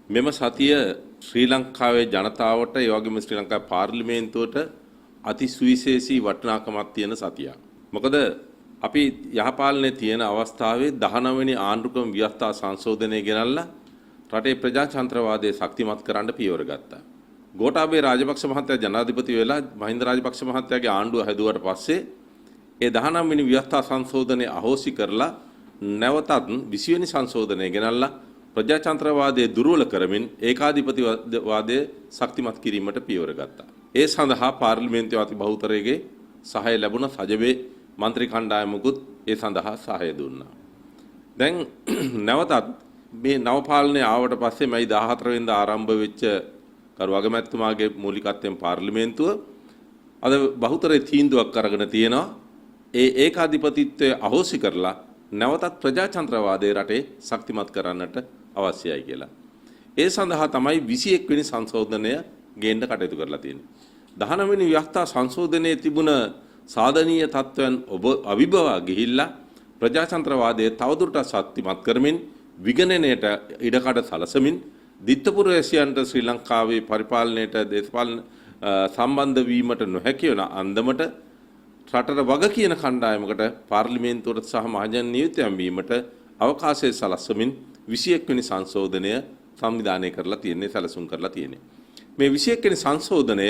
මෙම සතිය ශ්‍රී ලංකාවේ ජනතාවට ඒ වගේම ශ්‍රී ලංකා පාර්ලිමේන්තුවට අති සුවිශේෂී වටිනාකමක් තියෙන සතියක්. මොකද අපි යහපාලනයේ තියෙන අවස්ථාවේ 19 වෙනි ආණ්ඩුක්‍රම ව්‍යවස්ථා සංශෝධනය ගෙනල්ලා රටේ ප්‍රජාතන්ත්‍රවාදය ශක්තිමත් කරන්න පියවර ගත්තා. ගෝඨාභය රාජපක්ෂ මහත්තයා ජනාධිපති වෙලා මහින්ද රාජපක්ෂ මහත්තයාගේ ආණ්ඩුව හැදුවට පස්සේ ඒ 19 වෙනි ව්‍යවස්ථා සංශෝධනය අහෝසි කරලා නැවතත් 20 වෙනි සංශෝධනය ගෙනල්ලා ප්‍රජාතන්ත්‍රවාදයේ දුර්වල කරමින් ඒකාධිපතිවාදයේ ශක්තිමත් කිරීමට පියවර ගත්තා. ඒ සඳහා පාර්ලිමේන්තුවේ අති බහුතරයේ සහාය ලැබුණ සජබේ මන්ත්‍රී කණ්ඩායමකුත් ඒ සඳහා සහාය දුන්නා. දැන් නැවතත් මේ නව පාලනය ආවට පස්සේ මයි 14 වෙනිදා ආරම්භ වෙච්ච කරු අගමැතිතුමාගේ මූලිකත්වයෙන් පාර්ලිමේන්තුව අද බහුතරයේ තීන්දුවක් අරගෙන තියෙනවා. ඒ ඒකාධිපතිත්වය අහෝසි කරලා නැවතත් ප්‍රජාතන්ත්‍රවාදයේ රටේ ශක්තිමත් කරන්නට අවශ්‍යයි කියලා. ඒ සඳහා තමයි 21 වෙනි සංශෝධනය ගේන්න කටයුතු කරලා තියෙන්නේ. 19 වෙනි ව්‍යවස්ථා සංශෝධනයේ තිබුණ සාධනීය තත්වයන් අවිභවා ගිහිල්ලා ප්‍රජාතන්ත්‍රවාදයේ තවදුරටත් ශක්තිමත් කරමින් විගණනයට ඉඩකඩ සලසමින් දිත්තපුරවැසියන්ට ශ්‍රී ලංකාවේ පරිපාලනයට දේශපාලන සම්බන්ධ වීමට නොහැකි වන අන්දමට රටට වග කියන කණ්ඩායමකට පාර්ලිමේන්තුවට සහ මහජන නියුතයන් වීමට අවකාශය සලස්වමින් 21 වෙනි සංශෝධනය සංවිධානය කරලා තියෙන්නේ සැලසුම් කරලා තියෙන්නේ. මේ 21 වෙනි සංශෝධනය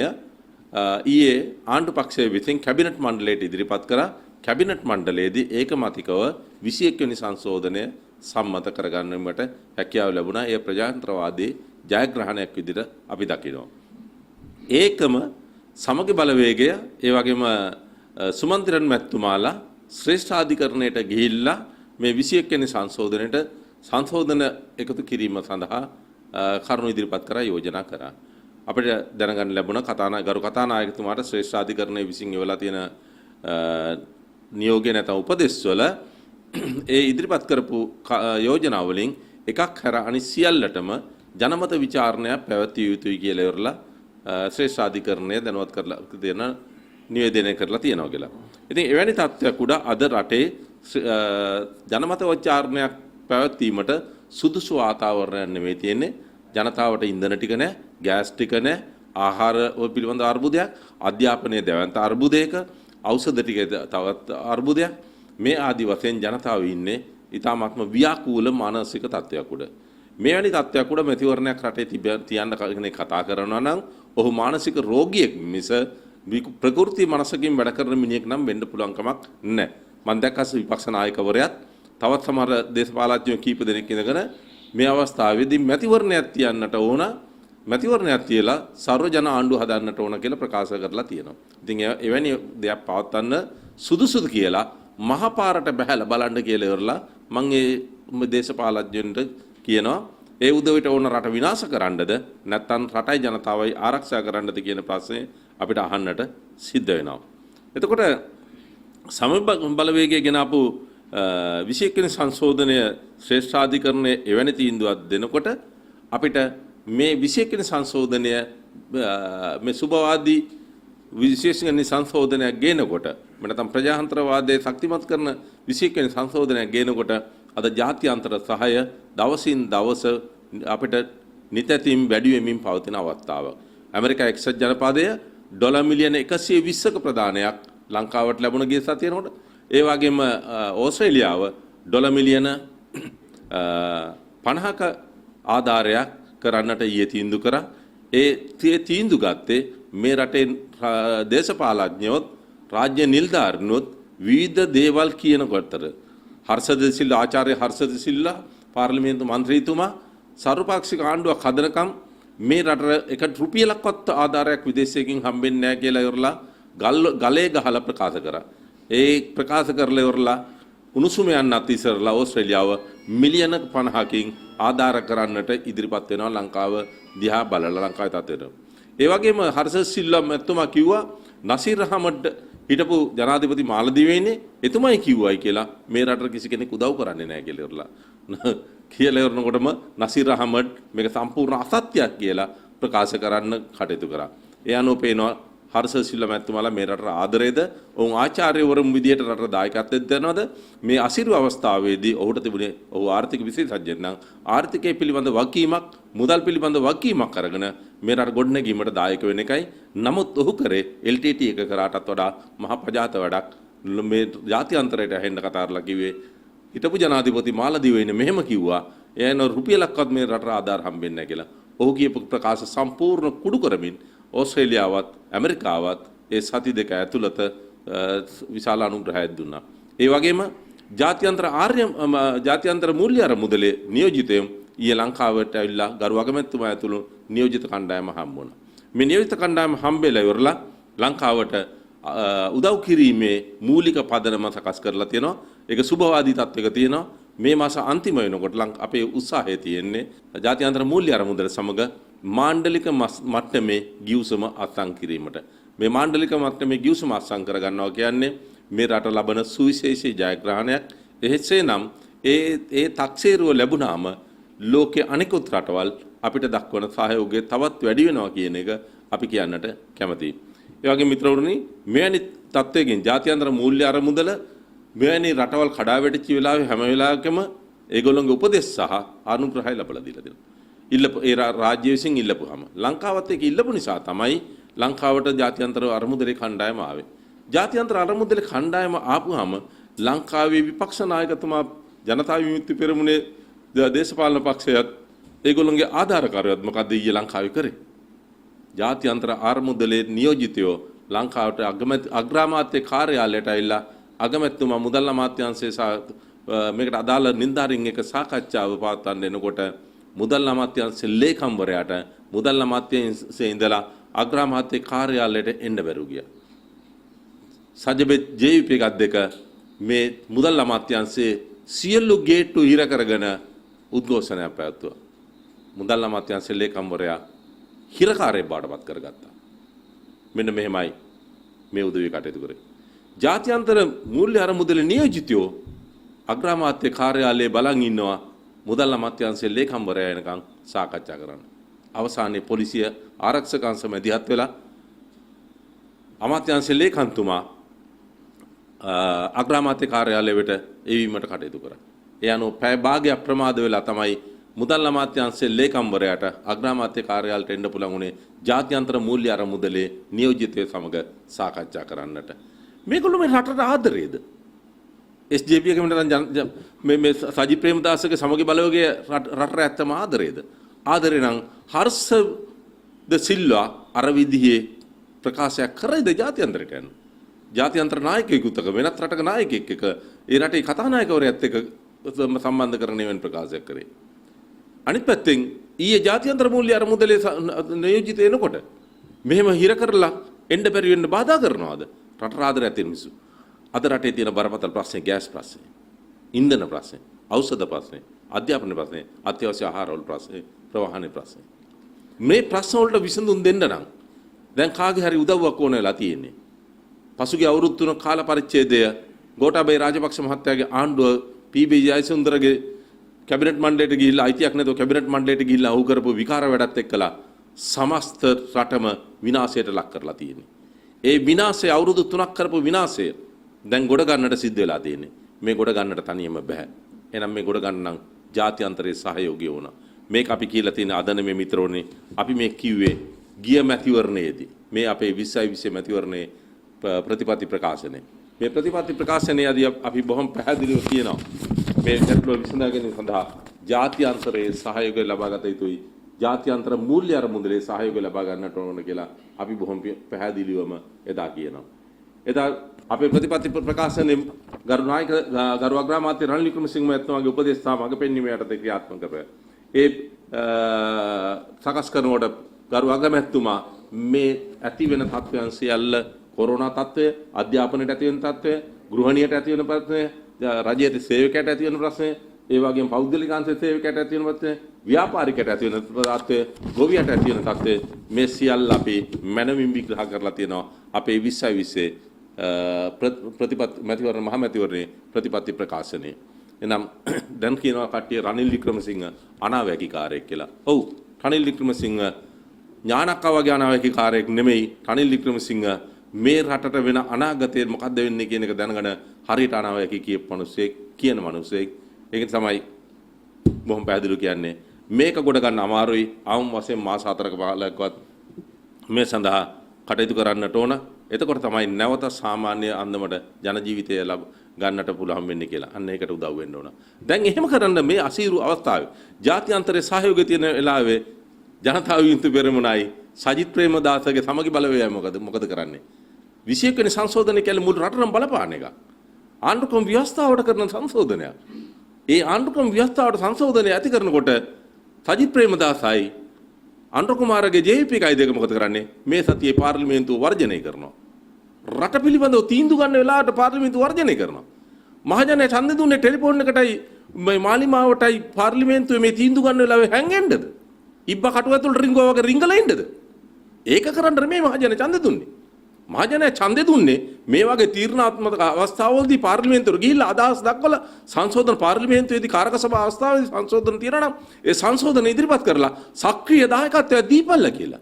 ඊයේ ආණ්ඩු පක්ෂයේ විසින් කැබිනට් මණ්ඩලයට ඉදිරිපත් කරා. කැබිනට් මණ්ඩලයේදී ඒකමතිකව 21 වෙනි සංශෝධනය සම්මත කරගන්නීමට හැකියාව ලැබුණා. ඒ ප්‍රජාතන්ත්‍රවාදී ජයග්‍රහණයක් විදිහට අපි දකිනවා. ඒකම සමග බලවේගය ඒ වගේම සුමන්තිරන් මැතිතුමාලා ශ්‍රේෂ්ඨාධිකරණයට ගිහිල්ලා මේ 21 වෙනි සංශෝධනයට සංශෝධන එකතු කිරීම සඳහා කරුණු ඉදිරිපත් කරා යෝජනා කරා. අපිට දැනගන්න ලැබුණ ගරු කතානායකතුමාට ශ්‍රේෂ්ඨාධිකරණයේ විසින් එවලා තියෙන නියෝගය නැත්නම් උපදෙස්වල ඒ ඉදිරිපත් කරපු යෝජනා වලින් එකක් හැර අනිත් සියල්ලටම ජනමත විචාරණයක් පැවැත්විය යුතුයි කියලා ඉවරලා ශ්‍රේෂ්ඨාධිකරණය දැනුවත් කරලා දෙන නිවේදනය කරලා තියෙනවා කියලා. ඉතින් එවැනි තත්ත්වයක් උඩ අද රටේ ජනමත විචාරණයක් පැවැත්වීමට සුදුසු වාතාවරණයක් නෙමෙයි තියෙන්නේ. ජනතාවට ඉන්ධන ටික නැහැ, ගෑස් ටික නැහැ, ආහාර පිළිබඳ අර්බුදයක්, අධ්‍යාපනයේ දැවැන්ත අර්බුදයක, ඖෂධ ටික තවත් අර්බුදයක්. මේ ආදි වශයෙන් ජනතාව ඉන්නේ ඊටාත්ම ව්‍යාකූල මානසික තත්ත්වයක් උඩ. මෙවැනි තත්ත්වයක් උඩ මැතිවරණයක් රටේ තියන්න කෙනෙක් කතා කරනවා නම් ඔහු මානසික රෝගියෙක් මිස ප්‍රකෘති මනසකින් වැඩ කරන මිනිහෙක් නම් වෙන්න පුළුවන් කමක් නැහැ. මම දැක්කස් විපක්ෂ නායකවරයාත් තවත් සමහර දේශපාලඥයෝ කීප දෙනෙක් ඉඳගෙන මේ අවස්ථාවේදී මැතිවරණයක් තියන්නට ඕන, මැතිවරණයක් තියලා සර්ව ජන ආණ්ඩුව හදන්නට ඕන කියලා ප්‍රකාශ කරලා තියෙනවා. ඉතින් එවැනි දෙයක් පවත්වන්න සුදුසුද කියලා මහපාරට බහැලා බලන්න කියලා ඉවරලා මම ඒ දේශපාලඥයන්ට කියනවා ඒ උදවිට ඕන රට විනාශ කරන්නද නැත්නම් රටයි ජනතාවයි ආරක්ෂා කරන්නද කියන ප්‍රශ්නේ අපිට අහන්නට සිද්ධ වෙනවා. එතකොට සමබ බලවේගය ගෙන ආපු 21 වෙනි සංශෝධනය ශ්‍රේෂ්ඨාධිකරණයේ එවැනි තීන්දුවක් දෙනකොට අපිට මේ 21 වෙනි සංශෝධනය මේ සුබවාදී විශේෂයෙන් සංශෝධනයක් ගේනකොට නැත්නම් ප්‍රජාතන්ත්‍රවාදයේ ශක්තිමත් කරන 21 වෙනි සංශෝධනයක් ගේනකොට අද ජාත්‍යන්තර සහාය දවසින් දවස අපිට නිතැතින් වැඩි වෙමින් පවතින අවස්ථාවක්. ඇමරිකා එක්සත් ජනපදය ඩොලර් මිලියන 120ක ප්‍රදානයක් ලංකාවට ලැබුණ ගිය සතියනකොට ඒ වගේම ඕස්ට්‍රේලියාව ඩොලර් මිලියන 50ක ආධාරයක් කරන්නට ඊයේ තීන්දුව කරා. ඒ තීන්දුව ගත්තේ මේ රටේ දේශපාලඥයොත් රාජ්‍ය නිලධාරීනොත් විවිධ දේවල් කියනකොටතර හර්ෂද සිල්ලා ආචාර්ය හර්ෂද සිල්ලා පාර්ලිමේන්තු මන්ත්‍රීතුමා සර්වපාක්ෂික ආණ්ඩුවක් හදනකම් මේ රටට එක රුපියලක්වත් ආධාරයක් විදේශයකින් හම්බෙන්නේ නැහැ කියලා ඉවරලා ගලේ ගහලා ප්‍රකාශ කරා. ඒ ප්‍රකාශ කරලා ඉවරලා උණුසුම යන්නත් ඉස්සරලා ඕස්ට්‍රේලියාව මිලියන 50කින් ආධාර කරන්නට ඉදිරිපත් වෙනවා ලංකාව දිහා බලලා ලංකාවේ තත්ත්වයට. ඒ වගේම හර්ෂ සිල්ලා මැතිතුමා කිව්වා නසීර් අහමඩ් හිටපු ජනාධිපති මාලදීවයිනේ එතුමයි කිව්වයි කියලා මේ රටට කිසි කෙනෙක් උදව් කරන්නේ නැහැ කියලා ඉවරලා. කියලා ඉවරනකොටම නසීර් අහමඩ් මේක සම්පූර්ණ අසත්‍යයක් කියලා ප්‍රකාශ කරන්න කටයුතු කරා. ඒ අනුව පේනවා හර්ෂ සිල්වා මැතිතුමාලා මේ රටට ආදරේද? ඔවුන් ආචාර්යවරුන් විදියට රටට දායකත්වයක් දෙනවද? මේ අසිරු අවස්ථාවේදී ඔහුට තිබුණේ ඔහු ආර්ථික විශේෂඥයෙක් නම් ආර්ථිකය පිළිබඳ වගකීමක්, මුදල් පිළිබඳ වගකීමක් අරගෙන මේ රට ගොඩනැගීමට දායක වෙන එකයි. නමුත් ඔහු කරේ LTT එක කරාටත් වඩා මහ පජාත වැඩක්. මේ ජාත්‍යන්තරයට ඇහෙන්න කතා කරලා කිව්වේ හිටපු ජනාධිපති මාලදීව මෙහෙම කිව්වා. එයන රුපියලක්වත් මේ රටට ආධාර හම්බෙන්නේ නැහැ කියලා. ඔහු කියපු ප්‍රකාශ සම්පූර්ණ කුඩු කරමින් ඕස්ට්‍රේලියාවත් ඇමරිකාවත් ඒ සති දෙක ඇතුළත විශාල අනුග්‍රහයක් දුන්නා. ඒ වගේම ජාත්‍යන්තර මූල්‍ය අරමුදලේ නියෝජිතයන් ඊයේ ලංකාවට ඇවිල්ලා ගරු අගමැතිතුමා ඇතුළු නියෝජිත කණ්ඩායම හම්බ වුණා. මේ නියෝජිත කණ්ඩායම හම්බෙලා ඉවරලා ලංකාවට උදව් කිරීමේ මූලික පදනම සකස් කරලා තියෙනවා. ඒක සුබවාදී තත්වයක තියෙනවා. මේ මාස අන්තිම වෙනකොට අපේ උත්සාහය තියෙන්නේ ජාත්‍යන්තර මූල්‍ය අරමුදල සමග මාණ්ඩලික මට්ටමේ ගිවිසුම අත්සන් කිරීමට. මේ මාණ්ඩලික මට්ටමේ ගිවිසුම අත්සන් කර ගන්නවා කියන්නේ මේ රට ලබන සුවිශේෂී ජයග්‍රහණයක්. එහෙසේනම් ඒ තක්සේරුව ලැබුණාම ලෝකයේ අනෙකුත් රටවල් අපිට දක්වන සහයෝගය තවත් වැඩි වෙනවා කියන එක අපි කියන්නට කැමතියි. ඒ වගේම මිත්‍රවරුනි මෙවැනි තත්වයකින් ජාත්‍යන්තර මූල්‍ය අරමුදල මෙවැනි රටවල් කඩා වැටිච්ච වෙලාවේ හැම වෙලාවකම ඒගොල්ලෝගේ උපදෙස් සහ අනුග්‍රහය ලැබලා දීලා දෙනවා. ඒ රාජ්‍ය විසින් ඉල්ලපුවාම ලංකාවත් ඒක ඉල්ලපු නිසා තමයි ලංකාවට ජාත්‍යන්තර අරමුදලේ කණ්ඩායම ආවේ. ජාත්‍යන්තර අරමුදලේ කණ්ඩායම ආපුවාම ලංකාවේ විපක්ෂ නායකතුමා ජනතා විමුක්ති පෙරමුණේ දේශපාලන පක්ෂයත් ඒගොල්ලෝගේ ආධාරකාරයත් මොකද්ද ඊයේ ලංකාවේ කරේ? ජාත්‍යන්තර අරමුදලේ නියෝජිතයෝ ලංකාවට අග්‍රාමාත්‍ය කාර්යාලයට ඇවිල්ලා අගමැතිතුමා මුදල් අමාත්‍යාංශයේ මේකට අදාළ නිලධාරීන් එක්ක සාකච්ඡාව පවත්වන්න එනකොට මුදල් අමාත්‍යාංශයේ ලේකම්වරයාට මුදල් අමාත්‍යාංශයේ ඉඳලා අග්‍රාමාත්‍ය කාර්යාලයට එන්න බැරුව ගියා. සජබෙත් ජේවිපී එකක් දෙක මේ මුදල් අමාත්‍යාංශයේ සියලු ගේට්ටු හිර කරගෙන උද්ඝෝෂණයක් පැවැත්වුවා. මුදල් අමාත්‍යාංශයේ ලේකම්වරයා හිරකාරයෙක් බාටපත් කරගත්තා. මෙන්න මෙහෙමයි මේ උදවිය කටයුතු කරේ. ජාත්‍යන්තර මූල්‍ය අරමුදල නියෝජිතයෝ අග්‍රාමාත්‍ය කාර්යාලයේ බලන් ඉන්නවා මුදල් අමාත්‍යාංශයේ ලේකම්වරයා එනකන් සාකච්ඡා කරන්න. අවසානයේ පොලිසිය ආරක්ෂක අංශ මැදිහත් වෙලා අමාත්‍යාංශයේ ලේකම්තුමා අග්‍රාමාත්‍ය කාර්යාලයට එවීමට කටයුතු කරා. ඒ අනුව පැය භාගයක් ප්‍රමාද වෙලා තමයි මුදල් අමාත්‍යාංශයේ ලේකම්වරයාට අග්‍රාමාත්‍ය කාර්යාලයට එන්න පුළුවන් උනේ ජාත්‍යන්තර මූල්‍ය අරමුදලේ නියෝජිතයෝ සමග සාකච්ඡා කරන්නට. මේගොල්ලෝ මේ රටට ආදරේද? SJP එකම මේ සජිත් ප්‍රේමදාසගේ සමගි බලවේගයේ රටට ඇත්තම ආදරේද? ආදරේ නම් හර්ෂ ද සිල්වා අර විදිහේ ප්‍රකාශයක් කරයිද ජාත්‍යන්තරයට යන? ජාත්‍යන්තර නායකයෙකුට වෙනත් රටක නායකයෙක් එක ඒ රටේ කතානායකවරයාත් එක්ක සම්බන්ධ කරගෙන වෙන ප්‍රකාශයක් කරේ. අනිත් පැත්තෙන් ඊයේ ජාත්‍යන්තර මූල්‍ය අරමුදලේ නියෝජිත එනකොට මෙහෙම හිර කරලා එන්න බැරි වෙන්න බාධා කරනවාද? රට ආදරය ඇති මිනිස්සු. අද රටේ තියෙන බරපතල ප්‍රශ්නේ ගෑස් ප්‍රශ්නේ, ඉන්ධන ප්‍රශ්නේ, ඖෂධ ප්‍රශ්නේ, අධ්‍යාපන ප්‍රශ්නේ, අත්‍යවශ්‍ය ආහාරවල ප්‍රශ්නේ, ප්‍රවාහන ප්‍රශ්නේ. මේ ප්‍රශ්න වලට විසඳුම් දෙන්න නම් දැන් කාගේ හරි උදව්වක් ඕන වෙලා තියෙන්නේ. පසුගිය අවුරුදු 3 කාල පරිච්ඡේදය ගෝඨාභය රාජපක්ෂ මහත්තයාගේ ආණ්ඩුව පී.බී. ජයසුන්දරගේ කැබිනට් මණ්ඩලයට ගිහිල්ලා අයිතියක් නැතුව කැබිනට් මණ්ඩලයට ගිහිල්ලා ඔහු කරපු විකාර වැඩත් එක්කලා සමස්ත රටම විනාශයට ලක් කරලා තියෙන්නේ. ඒ විනාශය අවුරුදු 3ක් කරපු විනාශය දැන් ගොඩ ගන්නට සිද්ධ වෙලා තියෙන්නේ. මේ ගොඩ ගන්නට තනියම බෑ. එහෙනම් මේ ගොඩ ගන්න නම් ජාත්‍යන්තරයේ සහයෝගය ඕන. මේක අපි කියලා තියෙන අදන මේ මිත්‍රෝනේ අපි මේ කිව්වේ ගිය මැතිවරණයේදී මේ අපේ 2020 මැතිවරණයේ ප්‍රතිපත්ති ප්‍රකාශනය. මේ ප්‍රතිපත්ති ප්‍රකාශනයේදී අපි බොහොම පැහැදිලිව කියනවා මේ ගැටලුව විසඳා ගැනීම සඳහා ජාත්‍යන්තරයේ සහයෝගය ලබා ගත යුතුයි. ජාත්‍යන්තර මූල්‍ය අරමුදලේ සහයෝගය ලබා ගන්නට ඕන කියලා අපි බොහොම පැහැදිලිවම එදා කියනවා. එදා අපේ ප්‍රතිපත්ති ප්‍රකාශනයේ ගරු අග්‍රාමාත්‍ය රනිල් වික්‍රමසිංහ මහත්මයාගේ උපදෙස් සහ මඟ පෙන්වීම යටතේ ක්‍රියාත්මක කරේ. ඒ සකස් කරනකොට ගරු අගමැතිතුමා මේ ඇති වෙන තත්ත්වයන් සියල්ල කොරෝනා තත්ත්වය, අධ්‍යාපනයට ඇති වෙන තත්ත්වය, ගෘහණියට ඇති වෙන ප්‍රශ්නය, රජයේ සේවකයට ඇති වෙන ප්‍රශ්නය, ඒ වගේම පෞද්ගලික අංශයේ සේවකයට ඇති වෙන ප්‍රශ්නය, ව්‍යාපාරිකයට ඇති වෙන තත්ත්වය, ගොවියට ඇති වෙන තත්ත්වය මේ සියල්ල අපි මනමින් විග්‍රහ කරලා තියෙනවා අපේ 2020 ප්‍රතිපත්ති මැතිවරණ මහ මැතිවරණයේ ප්‍රතිපත්ති ප්‍රකාශනයේ. එනම් දැන් කියනවා කට්ටිය රනිල් වික්‍රමසිංහ අනාවැකිකාරයෙක් කියලා. ඔව් රනිල් වික්‍රමසිංහ ඥානක්කා වගේ අනාවැකි කාර්යයක් නෙමෙයි රනිල් වික්‍රමසිංහ මේ රටට වෙන අනාගතයේ මොකද්ද වෙන්නේ කියන එක දැනගෙන හරියට අනාවැකි කියන මිනිස්සෙක් ඒක තමයි බොහොම පැහැදිලිව කියන්නේ මේක ගොඩ ගන්න අමාරුයි ආවම වශයෙන් මාස 4ක 15කවත් මේ සඳහා කටයුතු කරන්නට ඕන එතකොට තමයි නැවත සාමාන්‍ය අන්දමට ජන ජීවිතය ගන්නට පුළුවන් වෙන්නේ කියලා. අන්න ඒකට උදව් වෙන්න ඕන. දැන් එහෙම කරන්න මේ අසීරු අවස්ථාවේ ජාත්‍යන්තරයේ සහයෝගය තියෙන වෙලාවේ ජනතා විමුක්ති පෙරමුණයි සජිත් ප්‍රේමදාසගේ සමගි බලවේගය මොකද කරන්නේ? 21 වෙනි සංශෝධනය කියන්නේ මුළු රටටම බලපාන එකක්. ආණ්ඩුක්‍රම ව්‍යවස්ථාවට කරන සංශෝධනයක්. ඒ ආණ්ඩුක්‍රම ව්‍යවස්ථාවට සංශෝධනය ඇති කරනකොට සජිත් ප්‍රේමදාසයි අනුර කුමාරගේ JVP එකයි දෙක මොකද කරන්නේ? මේ සතියේ පාර්ලිමේන්තුව වර්ජනය කරනවා. රට පිළිබඳව තීන්දුව ගන්න වෙලාවට පාර්ලිමේන්තුව වර්ජනය කරනවා. මහජනයා ඡන්දෙ දුන්නේ ටෙලිෆෝන් එකටයි මාලිමාවටයි පාර්ලිමේන්තුවේ මේ තීන්දුව ගන්න වෙලාවේ හැංගෙන්නද? ඉබ්බා කටුව ඇතුළට රිංගුවා වගේ රිංගලා ඉන්නද? ඒක කරන්න මේ මහජනයා ඡන්දෙ දුන්නේ. මහජනයා ඡන්දෙ දුන්නේ මේ වගේ තීරණාත්මක අවස්ථාවවලදී පාර්ලිමේන්තුවට ගිහිල්ලා අදහස් දක්වලා සංශෝධන පාර්ලිමේන්තුවේදී කාරක සභා අවස්ථාවේදී සංශෝධන තියෙනවා නම් ඒ සංශෝධන ඉදිරිපත් කරලා සක්‍රීය දායකත්වයක් දීපල්ලා කියලා.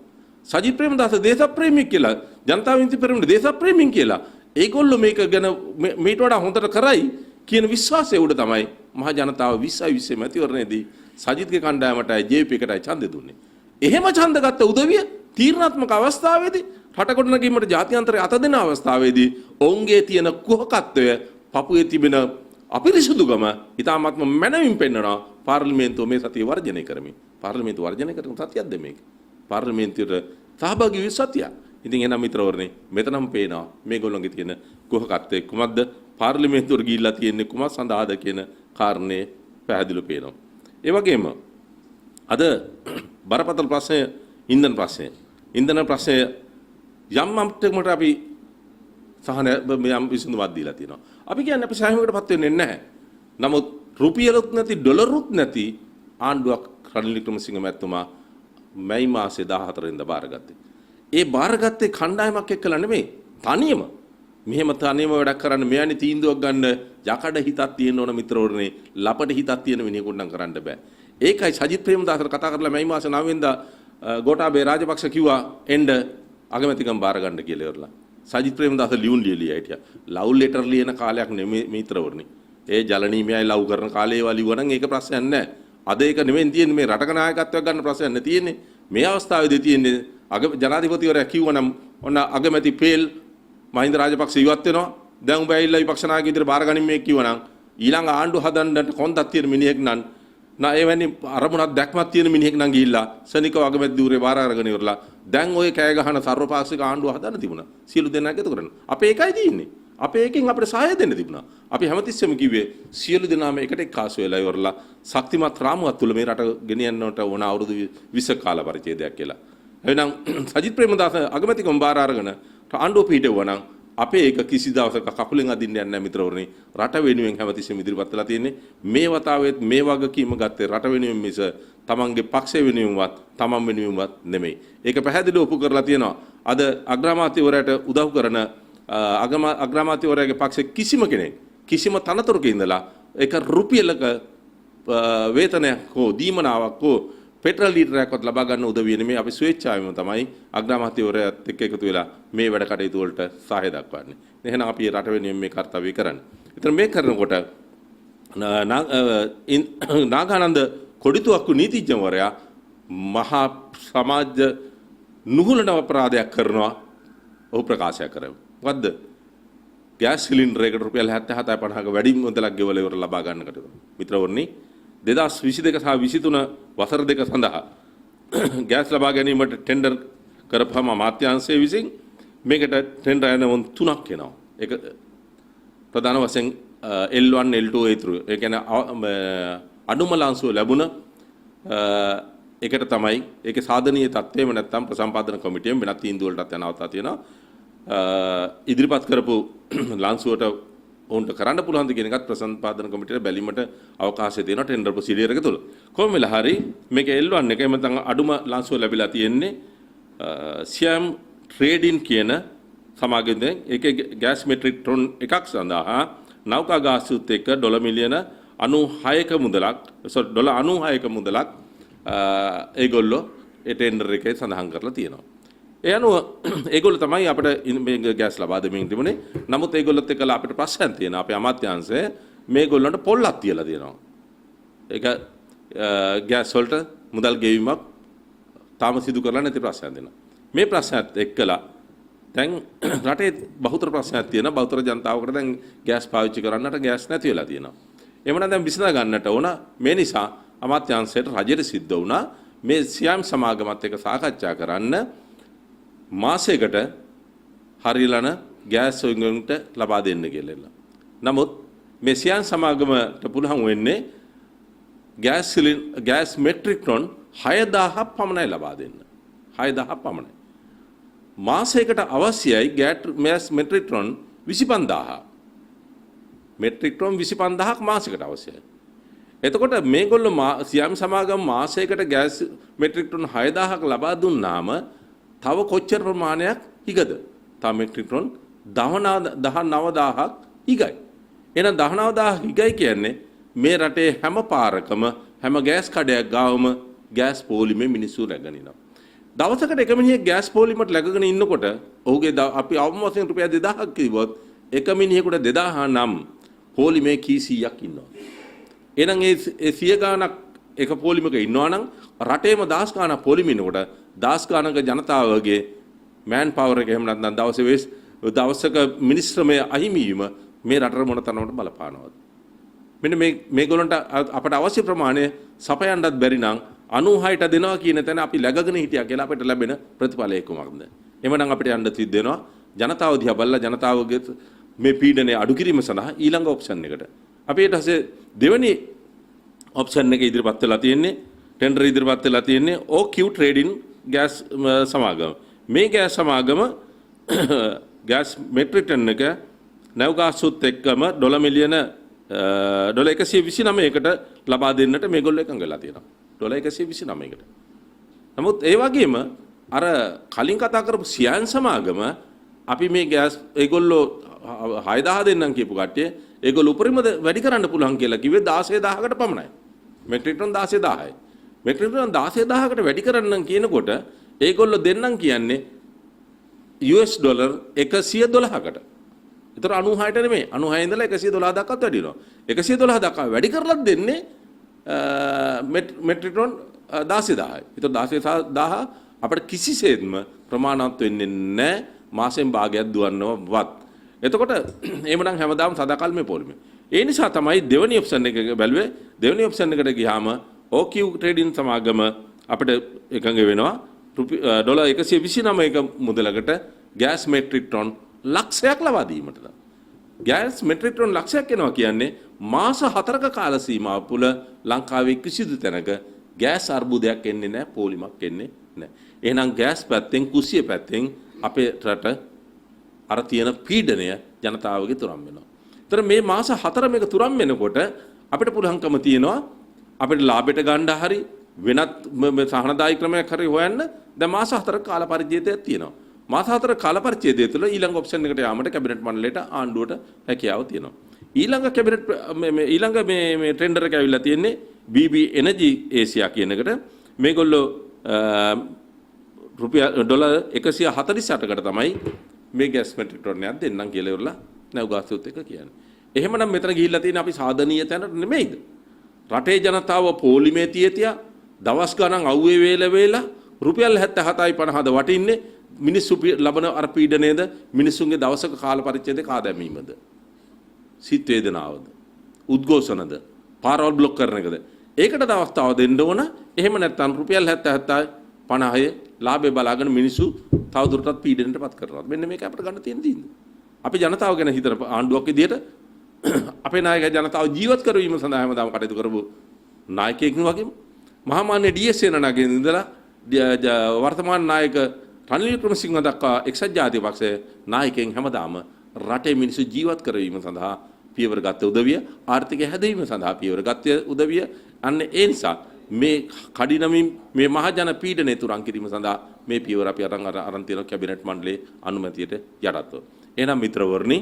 සජිත් ප්‍රේමදාස දේශප්‍රේමී කියලා ජනතා විමුක්ති පෙරමුණ දේශප්‍රේමීන් කියලා ඒගොල්ලෝ මේක ගැන මේට වඩා හොඳට කරයි කියන විශ්වාසය උඩ තමයි මහ ජනතාව 2020 මැතිවරණයේදී සජිත්ගේ කණ්ඩායමටයි JVP එකටයි ඡන්දෙ දුන්නේ. එහෙම ඡන්ද ගත්ත උදවිය තීරණාත්මක අවස්ථාවේදී රට ගොඩනගීමට ජාත්‍යන්තරයේ අත දෙන අවස්ථාවේදී ඔවුන්ගේ තියෙන කුහකත්වය පපුවේ තිබෙන අපිරිසුදුකම ඉතාමත්ම මැනවින් පෙන්වනවා පාර්ලිමේන්තුව මේ සතිය වර්ජනය කරමින්. පාර්ලිමේන්තුව වර්ජනය කරන සතියක්ද මේක? පාර්ලිමේන්තුවට සහභාගී වී සතිය. ඉතින් එනම් මිත්‍රවරුනි මෙතනම පේනවා මේගොල්ලෝගේ තියෙන කුහකත්වය කුමක්ද? පාර්ලිමේන්තුවට ගිහිල්ලා තියෙන්නේ කුමක් සඳහාද කියන කාරණේ පැහැදිලිව පේනවා. ඒ වගේම අද බරපතල ප්‍රශ්නය ඉන්ධන ප්‍රශ්නය. ඉන්ධන ප්‍රශ්නය යම් මට්ටමකට අපි සහන යම් විසඳුමක් දීලා තියෙනවා. අපි කියන්නේ අපි සහයමකටපත් වෙන්නේ නැහැ. නමුත් රුපියලුත් නැති ඩොලරුත් නැති ආණ්ඩුවක් රනිල් වික්‍රමසිංහ මැතිතුමා මැයි මාසේ 14 වෙනිදා බාරගත්තේ. ඒ බාරගත්තේ කණ්ඩායමක් එක්කලා නෙමෙයි තනියම. මෙහෙම තනියම වැඩක් කරන්න මෙයන්ි තීන්දුවක් ගන්න යකඩ හිතක් තියෙන්න ඕන මිත්‍රවරුනි. ලපට හිතක් තියෙන මිනිහෙකුට නම් කරන්න බෑ. ඒකයි සජිත් ප්‍රේමදාසට කතා කරලා මැයි මාසේ 9 වෙනිදා ගෝඨාභය රාජපක්ෂ කිව්වා එන්න අගමැතිකම් බාර ගන්න කියලා ඉවරලා. සජිත් ප්‍රේමදාස ලියුම් ලියලා හිටියා. ලව් ලෙටර් ලියන කාලයක් නෙමෙයි මිත්‍රවරුනි. ඒ ජලනීමයයි ලව් කරන කාලේ ඒවා ලිව්වා නම් ඒක ප්‍රශ්නයක් නෑ. අද ඒක නෙමෙයි තියෙන්නේ මේ රටක නායකත්වයක් ගන්න ප්‍රශ්නයක් නෙ තියෙන්නේ. මේ අවස්ථාවේදී තියෙන්නේ ජනාධිපතිවරයා කිව්වනම් ඔන්න අගමැති පේල් මහින්ද රාජපක්ෂ ඉවත් වෙනවා. දැන් උඹ ඇවිල්ලා විපක්ෂ නායක විදිහට බාර ගනින් මේ කිව්වනම් ඊළඟ ආණ්ඩුව හදන්නට කොන්දක් තියෙන මිනිහෙක් නම් එවැනි අරමුණක් දැක්මක් තියෙන මිනිහෙක් නම් ගිහිල්ලා සනිකව අගමැති ධූරේ බාර අරගෙන ඉවරලා දැන් ඔය කෑ ගහන සර්වපාක්ෂික ආණ්ඩුව හදන්න තිබුණා. සියලු දෙනා එකතු කරන්න. අපේ එකයි තියෙන්නේ. අපේ එකෙන් අපිට සහාය දෙන්න තිබුණා. අපි හැමතිස්සෙම කිව්වේ සියලු දෙනාම එකට එක්කාසු වෙලා ඉවරලා ශක්තිමත් රාමුවක් තුල මේ රට ගෙනියන්නට ඕන අවුරුදු 20 කාල පරිච්ඡේදයක් කියලා. එහෙනම් සජිත් ප්‍රේමදාස අගමැතිකම බාර අරගෙන ආණ්ඩුව පිටවුවා නම් අපේ එක කිසි දවසක කකුලෙන් අදින්න යන්නේ නැහැ මිත්‍රවරුනි. රට වෙනුවෙන් හැමතිස්සෙම ඉදිරිපත් වෙලා තියෙන්නේ. මේ වතාවෙත් මේ වගකීම ගත්තේ රට වෙනුවෙන් මිස තමන්ගේ පක්ෂය වෙනුවෙන්වත් තමන් වෙනුවෙන්වත් නෙමෙයි. ඒක පැහැදිලිව ඔප්පු කරලා තියෙනවා. අද අග්‍රාමාත්‍යවරයාට උදව් කරන අග්‍රාමාත්‍යවරයාගේ පක්ෂයේ කිසිම කෙනෙක් කිසිම තනතුරක ඉඳලා ඒක රුපියලක වේතනයක් හෝ දීමනාවක් හෝ පෙට්‍රල් ලීටරයක්වත් ලබා ගන්න උදවිය නෙමෙයි අපි ස්වේච්ඡාවෙම තමයි අග්‍රාමාත්‍යවරයාත් එක්ක එකතු වෙලා මේ වැඩ කටයුතු වලට සහාය දක්වන්නේ. එහෙනම් අපි රට වෙනුවෙන් මේ කාර්යය කරන්නේ. ඒතර මේ කරනකොට නාගානන්ද කොඩිතුවක්කු නීතිඥවරයා මහා සමාජ නුහුලන අපරාධයක් කරනවා ඔහු ප්‍රකාශ කරනවා. මොකද්ද? ගෑස් සිලින්ඩර් එකට රුපියල් 77.50ක වැඩි මුදලක් ගෙවලා ඉවර ලබා ගන්නකට. මිත්‍රවරුනි 2022 සහ 23 වසර දෙක සඳහා ගෑස් ලබා ගැනීමට ටෙන්ඩර් කරපුවම අමාත්‍යාංශය විසින් මේකට ටෙන්ඩර් යන තුනක් එනවා. ඒක ප්‍රධාන වශයෙන් L1 L2 A3 ඒ කියන්නේ අඩුම ලාංසුව ලැබුණ ඒකට තමයි ඒකේ සාධනීය තත්ත්වෙම නැත්නම් ප්‍රසම්පාදන කමිටියෙන් වෙනත් තීන්දුව වලටත් යනවතා තියෙනවා. ඉදිරිපත් කරපු ලාංසුවට උන්ට කරන්න පුළුවන් ද කියන එකත් ප්‍රසම්පාදන කමිටියට බැලීමට අවකාශය තියෙනවා ටෙන්ඩර් ප්‍රොසීඩියර් එක තුල. කොහොම වෙලා හරි මේක L1 එක එමෙතන අඩුම ලාංසුව ලැබිලා තියෙන්නේ සියම් ට්‍රේඩින් කියන සමාගමෙන් ඒකේ ගෑස් මෙට්‍රික් ටොන් එකක් සඳහා නෞකා ගාස්තුත් එක්ක ඩොලර් මිලියන 96ක මුදලක් ඩොලර් 96ක මුදලක් ඒගොල්ලෝ ඒ ටෙන්ඩර් එකේ සඳහන් කරලා තියෙනවා. ඒ අනුව ඒගොල්ලෝ තමයි අපිට මේ ගෑස් ලබා දෙමින් තිබුණේ. නමුත් ඒගොල්ලොත් එක්කලා අපිට ප්‍රශ්නයක් තියෙනවා. අපේ අමාත්‍යාංශය මේගොල්ලන්ට පොල්ලක් තියලා දෙනවා. ඒක ගෑස් වලට මුදල් ගෙවීමක් තාම සිදු කරලා නැති ප්‍රශ්නයක් දෙනවා. මේ ප්‍රශ්නයත් එක්කලා දැන් රටේ බහුතර ප්‍රශ්නයක් තියෙනවා. බහුතර ජනතාවකට දැන් ගෑස් පාවිච්චි කරන්නට ගෑස් නැති වෙලා තියෙනවා. එමනම් දැන් විසඳ ගන්නට ඕන. මේ නිසා අමාත්‍යාංශයට රජයට සිද්ධ වුණා මේ සියම් සමාගමත් එක්ක සාකච්ඡා කරන්න මාසයකට හරියලන ගෑස් වුණුන්ට ලබා දෙන්න කියලා. නමුත් මේ සියම් සමාගමට පුළුවන් වෙන්නේ ගෑස් මෙට්‍රික් ටොන් 6000ක් පමණයි ලබා දෙන්න. 6000ක් පමණයි. මාසයකට අවශ්‍යයි gas metric ton 25000. Metric ton 25000ක් මාසයකට අවශ්‍යයි. එතකොට මේගොල්ලෝ සියම් සමාගම මාසයකට ගෑස් මෙට්‍රික් ටොන් 6000ක් ලබා දුන්නාම තව කොච්චර ප්‍රමාණයක් හිගද? තව මෙට්‍රික් ටොන් 19000ක් හිගයි. එහෙනම් 19000 හිගයි කියන්නේ මේ රටේ හැම පාරකම හැම ගෑස් කඩයක් ගාවම ගෑස් පොලිමේ මිනිස්සු රැගෙන ඉනවා. දවසකට එක මිනිහෙක් ගෑස් පොලිමට läගගෙන ඉන්නකොට ඔහුගේ අපි අවම වශයෙන් රුපියල් 2000ක් කිව්වොත් එක මිනිහෙකුට 2000 නම් පොලිමේ කී 100ක් ඉන්නවා. එහෙනම් ඒ 100 ගාණක් එක පොලිමක ඉන්නවා නම් රටේම 10 ගාණක් පොලිම ඉන්නකොට 10 ගාණක ජනතාවගේ මෑන් පවර් එක එහෙම නැත්නම් දවසක මිනිස්ත්‍රමය අහිමිවීම මේ රටට මොන තරමට බලපානවද? මෙන්න මේගොල්ලන්ට අපට අවශ්‍ය ප්‍රමාණය සපයන්නත් බැරි නම් 96ට දෙනවා කියන තැන අපි läගගෙන හිටියා කියලා අපිට ලැබෙන ප්‍රතිඵලය කොහොමද? එhmenan අපිට යන්න සිද්ධ වෙනවා ජනතාව දිහා බලලා ජනතාවගේ මේ පීඩනය අඩු කිරීම සඳහා ඊළඟ ඔප්ෂන් එකට. අපි ඊට පස්සේ දෙවෙනි ඔප්ෂන් එක ඉදිරිපත් වෙලා තියෙන්නේ ටෙන්ඩර් ඉදිරිපත් වෙලා තියෙන්නේ OQ ට්‍රේඩින් ගෑස් සමාගම. මේ ගෑස් සමාගම ගෑස් මෙට්‍රික් ටන් එක නැව්ගාසුත් එක්කම ඩොලර් මිලියන ඩොලර් 129කට ලබා දෙන්නට මේගොල්ලෝ එකඟ වෙලා තියෙනවා. ඩොලර් 129කට. නමුත් ඒ වගේම අර කලින් කතා කරපු සියම් සමාගම අපි මේ ගෑස් ඒගොල්ලෝ 6000 දෙන්නම් කියපු කට්ටිය ඒගොල්ලෝ උපරිම වැඩි කරන්න පුළුවන් කියලා කිව්වේ 16000කට පමණයි. මෙට්‍රික් ටන් 16000යි. මෙට්‍රික් ටන් 16000කට වැඩි කරන්නම් කියනකොට ඒගොල්ලෝ දෙන්නම් කියන්නේ US ඩොලර් 112කට. ඒතර 96ට නෙමෙයි 96 ඉඳලා 112 දක්වාත් වැඩි වෙනවා. 112 දක්වා වැඩි කරලා දෙන්නේ මෙට්‍රික් ටන් 16000යි. ඒතර 16000 අපිට කිසිසේත්ම ප්‍රමාණවත් වෙන්නේ නැහැ මාසෙන් භාගයක් දුවන්නවත්. එතකොට එහෙමනම් හැමදාම සදාකල් මේ පොලිමේ. ඒ නිසා තමයි දෙවෙනි ඔප්ෂන් එක බැලුවේ. දෙවෙනි ඔප්ෂන් එකට ගියාම OQ ට්‍රේඩින් සමාගම අපිට එකඟ වෙනවා ඩොලර් 129ක මුදලකට ගෑස් මෙට්‍රික් ටොන් ලක්ෂයක් ලබා දීමට. ගෑස් මෙට්‍රික් ටොන් ලක්ෂයක් එනවා කියන්නේ මාස 4ක කාල සීමාව තුළ ලංකාවේ කිසිදු තැනක ගෑස් අර්බුදයක් එන්නේ නැහැ, පොලිමක් එන්නේ නැහැ. එහෙනම් ගෑස් පැත්තෙන් කුසිය පැත්තෙන් අපේ රට අර තියෙන පීඩනය ජනතාවගේ තුරන් වෙනවා. ඒතර මේ මාස 4 මේක තුරන් වෙනකොට අපිට පුළුවන්කම තියෙනවා අපිට ලාභයට ගන්න හරි වෙනත් සහනදායී ක්‍රමයක් හරි හොයන්න දැන් මාස 4ක කාල පරිච්ඡේදයක් තියෙනවා. මාස 4 කාල පරිච්ඡේදය තුළ ඊළඟ ඔප්ෂන් එකට යාමට කැබිනට් මණ්ඩලයට ආණ්ඩුවට හැකියාව තියෙනවා. ඊළඟ මේ ටෙන්ඩර් එක ඇවිල්ලා තියෙන්නේ BB Energy Asia කියන එකට. මේගොල්ලෝ රුපියල් ඩොලර් 148කට තමයි මේ ගෑස් මෙට්‍රික් ටන් එකක් දෙන්නම් කියලා ඉවරලා නැව්ගාස්තුත් එක කියන්නේ. එහෙමනම් මෙතන ගිහිල්ලා තියෙන අපි සාධනීය තැනට නෙමෙයිද? රටේ ජනතාව පොලිමේ තියතියා දවස් ගණන් අවුවේ වේලා රුපියල් 77යි 50ද වටින්නේ මිනිස්සු ලබන අර පීඩනයේද මිනිස්සුන්ගේ දවසක කාල පරිච්ඡේදේ කා දැමීමද සිත් වේදනාවද උද්ඝෝෂණද පාරවල් බ්ලොක් කරන එකද ඒකට අවස්ථාව දෙන්න ඕන. එහෙම නැත්නම් රුපියල් 77යි 50යි ලාභය බලාගෙන මිනිස්සු තවදුරටත් පීඩනයටපත් කරනවා. මෙන්න මේක අපිට ගන්න තියෙන දින්ද. අපි ජනතාව ගැන හිතන ආණ්ඩුවක් විදියට අපේ නායක ජනතාව ජීවත් කරවීම සඳහා හැමදාම කටයුතු කරපු නායකයෙක් වගේම මහාමාන්‍ය DS සේනානායකයන් ඉඳලා වර්තමාන නායක රනිල් වික්‍රමසිංහ දක්වා එක්සත් ජාතික පක්ෂයේ නායකයන් හැමදාම රටේ මිනිස්සු ජීවත් කරවීම සඳහා පියවර ගත්ත උදවිය ආර්ථිකය හැදවීම සඳහා පියවර ගත්ත උදවිය අන්න ඒ නිසා මේ කඩිනමින් මේ මහජන පීඩනය තුරන් කිරීම සඳහා මේ පියවර අපි අරන් තියෙන කැබිනට් මණ්ඩලයේ අනුමැතියට යටත්ව. එහෙනම් මිත්‍රවරුනි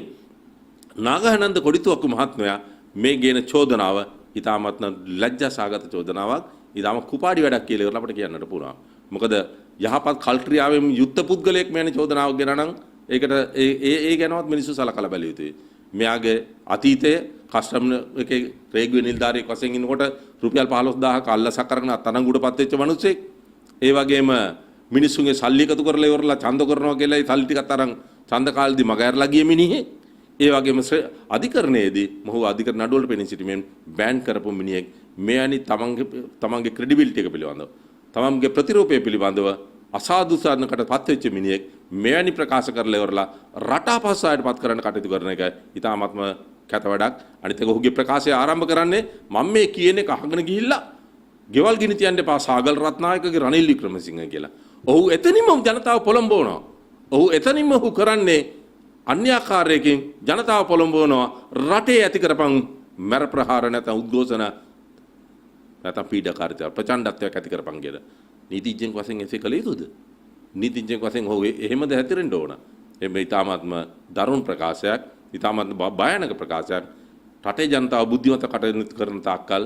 නාගහනන්ද කොඩිතුවක්කු මහත්මයා මේ ගේන චෝදනාව ඉතාමත්ම ලැජ්ජාසහගත චෝදනාවක්. ඉතාම කුපාඩි වැඩක් කියලා ඉවරලා අපිට කියන්නට පුළුවන්. මොකද යහපත් කල්ක්‍රියාවෙන් යුක්ත පුද්ගලයෙක් මෙවැනි චෝදනාවක් ගෙන නම් ඒකට ඒ ගැනවත් මිනිස්සු සලකලා බැලිය යුතුයි. මෙයාගේ අතීතයේ කස්ටම් එකේ රේගුවේ නිලධාරියෙක් වශයෙන් ඉන්නකොට රුපියල් 15000ක අල්ලසක් කරගෙන අත්අඩංගුවටපත් වෙච්ච මිනිස්සෙක්. ඒ වගේම මිනිස්සුන්ගේ සල්ලි එකතු කරලා ඉවරලා ඡන්ද කරනවා කියලා ඒ සල්ලි ටිකත් අරන් ඡන්ද කාලෙදි මගහැරලා ගිය මිනිහෙක්. ඒ වගේම අධිකරණයේදී මොහු අධිකරණ නඩුවලට පෙනී සිටීමෙන් බෑන් කරපු මිනිහෙක්. මෙයනි තමන්ගේ ක්‍රෙඩිබිලිටි එක පිළිබඳව තමන්ගේ ප්‍රතිරූපය පිළිබඳව අසාධුසාරණකට පත් වෙච්ච මිනිහෙක් මෙවැනි ප්‍රකාශ කරලා ඉවරලා රට අපහසුතාවයට පත් කරන්න කටයුතු කරන එක ඉතාමත්ම කැත වැඩක්. අනිත් එක ඔහුගේ ප්‍රකාශය ආරම්භ කරන්නේ මම මේ කියන එක අහගෙන ගිහිල්ලා ගෙවල් ගිනි තියන්න එපා සාගල් රත්නායකගේ රනිල් වික්‍රමසිංහ කියලා. ඔහු එතනින්ම ජනතාව පොළඹවනවා. ඔහු එතනින්ම ඔහු කරන්නේ අන්‍යාකාරයකින් ජනතාව පොළඹවනවා රටේ ඇති කරපන් මර ප්‍රහාර නැත්නම් උද්ඝෝෂණ නැත්නම් පීඩාකාරීත්වය ප්‍රචණ්ඩත්වයක් ඇති කරපන් කියලා. නීතිඥයෙක් වශයෙන් එසේ කළ යුතුද? නීතිඥයෙක් වශයෙන් ඔහු එහෙමද හැතිරෙන්න ඕන. එමෙ ඊටාත්ම දරුණු ප්‍රකාශයක්, ඊටාත්ම භයානක ප්‍රකාශයක්. රටේ ජනතාව බුද්ධිමත්ව කටයුතු කරන තාක්කල්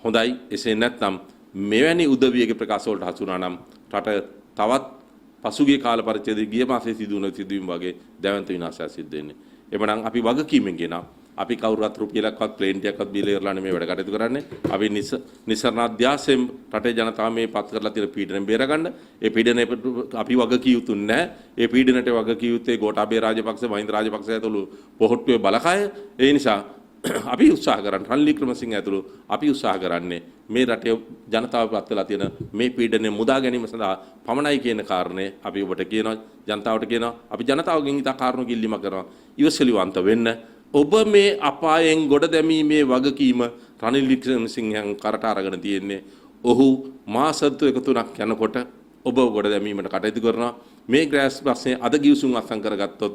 හොඳයි. එසේ නැත්නම් මෙවැනි උදවියගේ ප්‍රකාශ වලට හසු වුණා නම් රට තවත් පසුගිය කාල පරිච්ඡේදයේ ගිය මාසයේ සිදුවුණු සිදුවීම් වගේ දැවැන්ත විනාශයක් සිද්ධ වෙන්නේ. එමනම් අපි වගකීමෙන් ගෙනා අපි කවුරුත් රුපියලක්වත් ප්ලේන් ටිකක්වත් බීලා ඉවරලා නෙමෙයි වැඩ කටයුතු කරන්නේ. අපි නිසරණ අධ්‍යාසයෙන් රටේ ජනතාව මේ පත් කරලා තියෙන පීඩනයෙන් බේරගන්න. ඒ පීඩනය අපි වගකිය යුතු නැහැ. ඒ පීඩනයට වගකිය යුත්තේ ගෝඨාභය රාජපක්ෂ, මහින්ද රාජපක්ෂ ඇතුළු පොහොට්ටුවේ බලකාය. ඒ නිසා අපි උත්සාහ කරන්නේ රනිල් වික්‍රමසිංහ ඇතුළු අපි උත්සාහ කරන්නේ මේ රටේ ජනතාව පත් වෙලා තියෙන මේ පීඩනය මුදා ගැනීම සඳහා පමණයි කියන කාරණේ අපි ඔබට කියනවා, ජනතාවට කියනවා. අපි ජනතාවගෙන් ඉතා කාරුණු කිල්ලීමක් කරනවා. ඉවසිලිවන්ත වෙන්න. ඔබ මේ අපායෙන් ගොඩ දැමීමේ වගකීම රනිල් වික්‍රමසිංහයන් කරට අරගෙන තියෙන්නේ. ඔහු මාස 2-3ක් යනකොට ඔබ ගොඩ දැමීමට කටයුතු කරනවා. මේ ගෑස් ප්‍රශ්නේ අද ගිවිසුම් අත්සන් කරගත්තොත්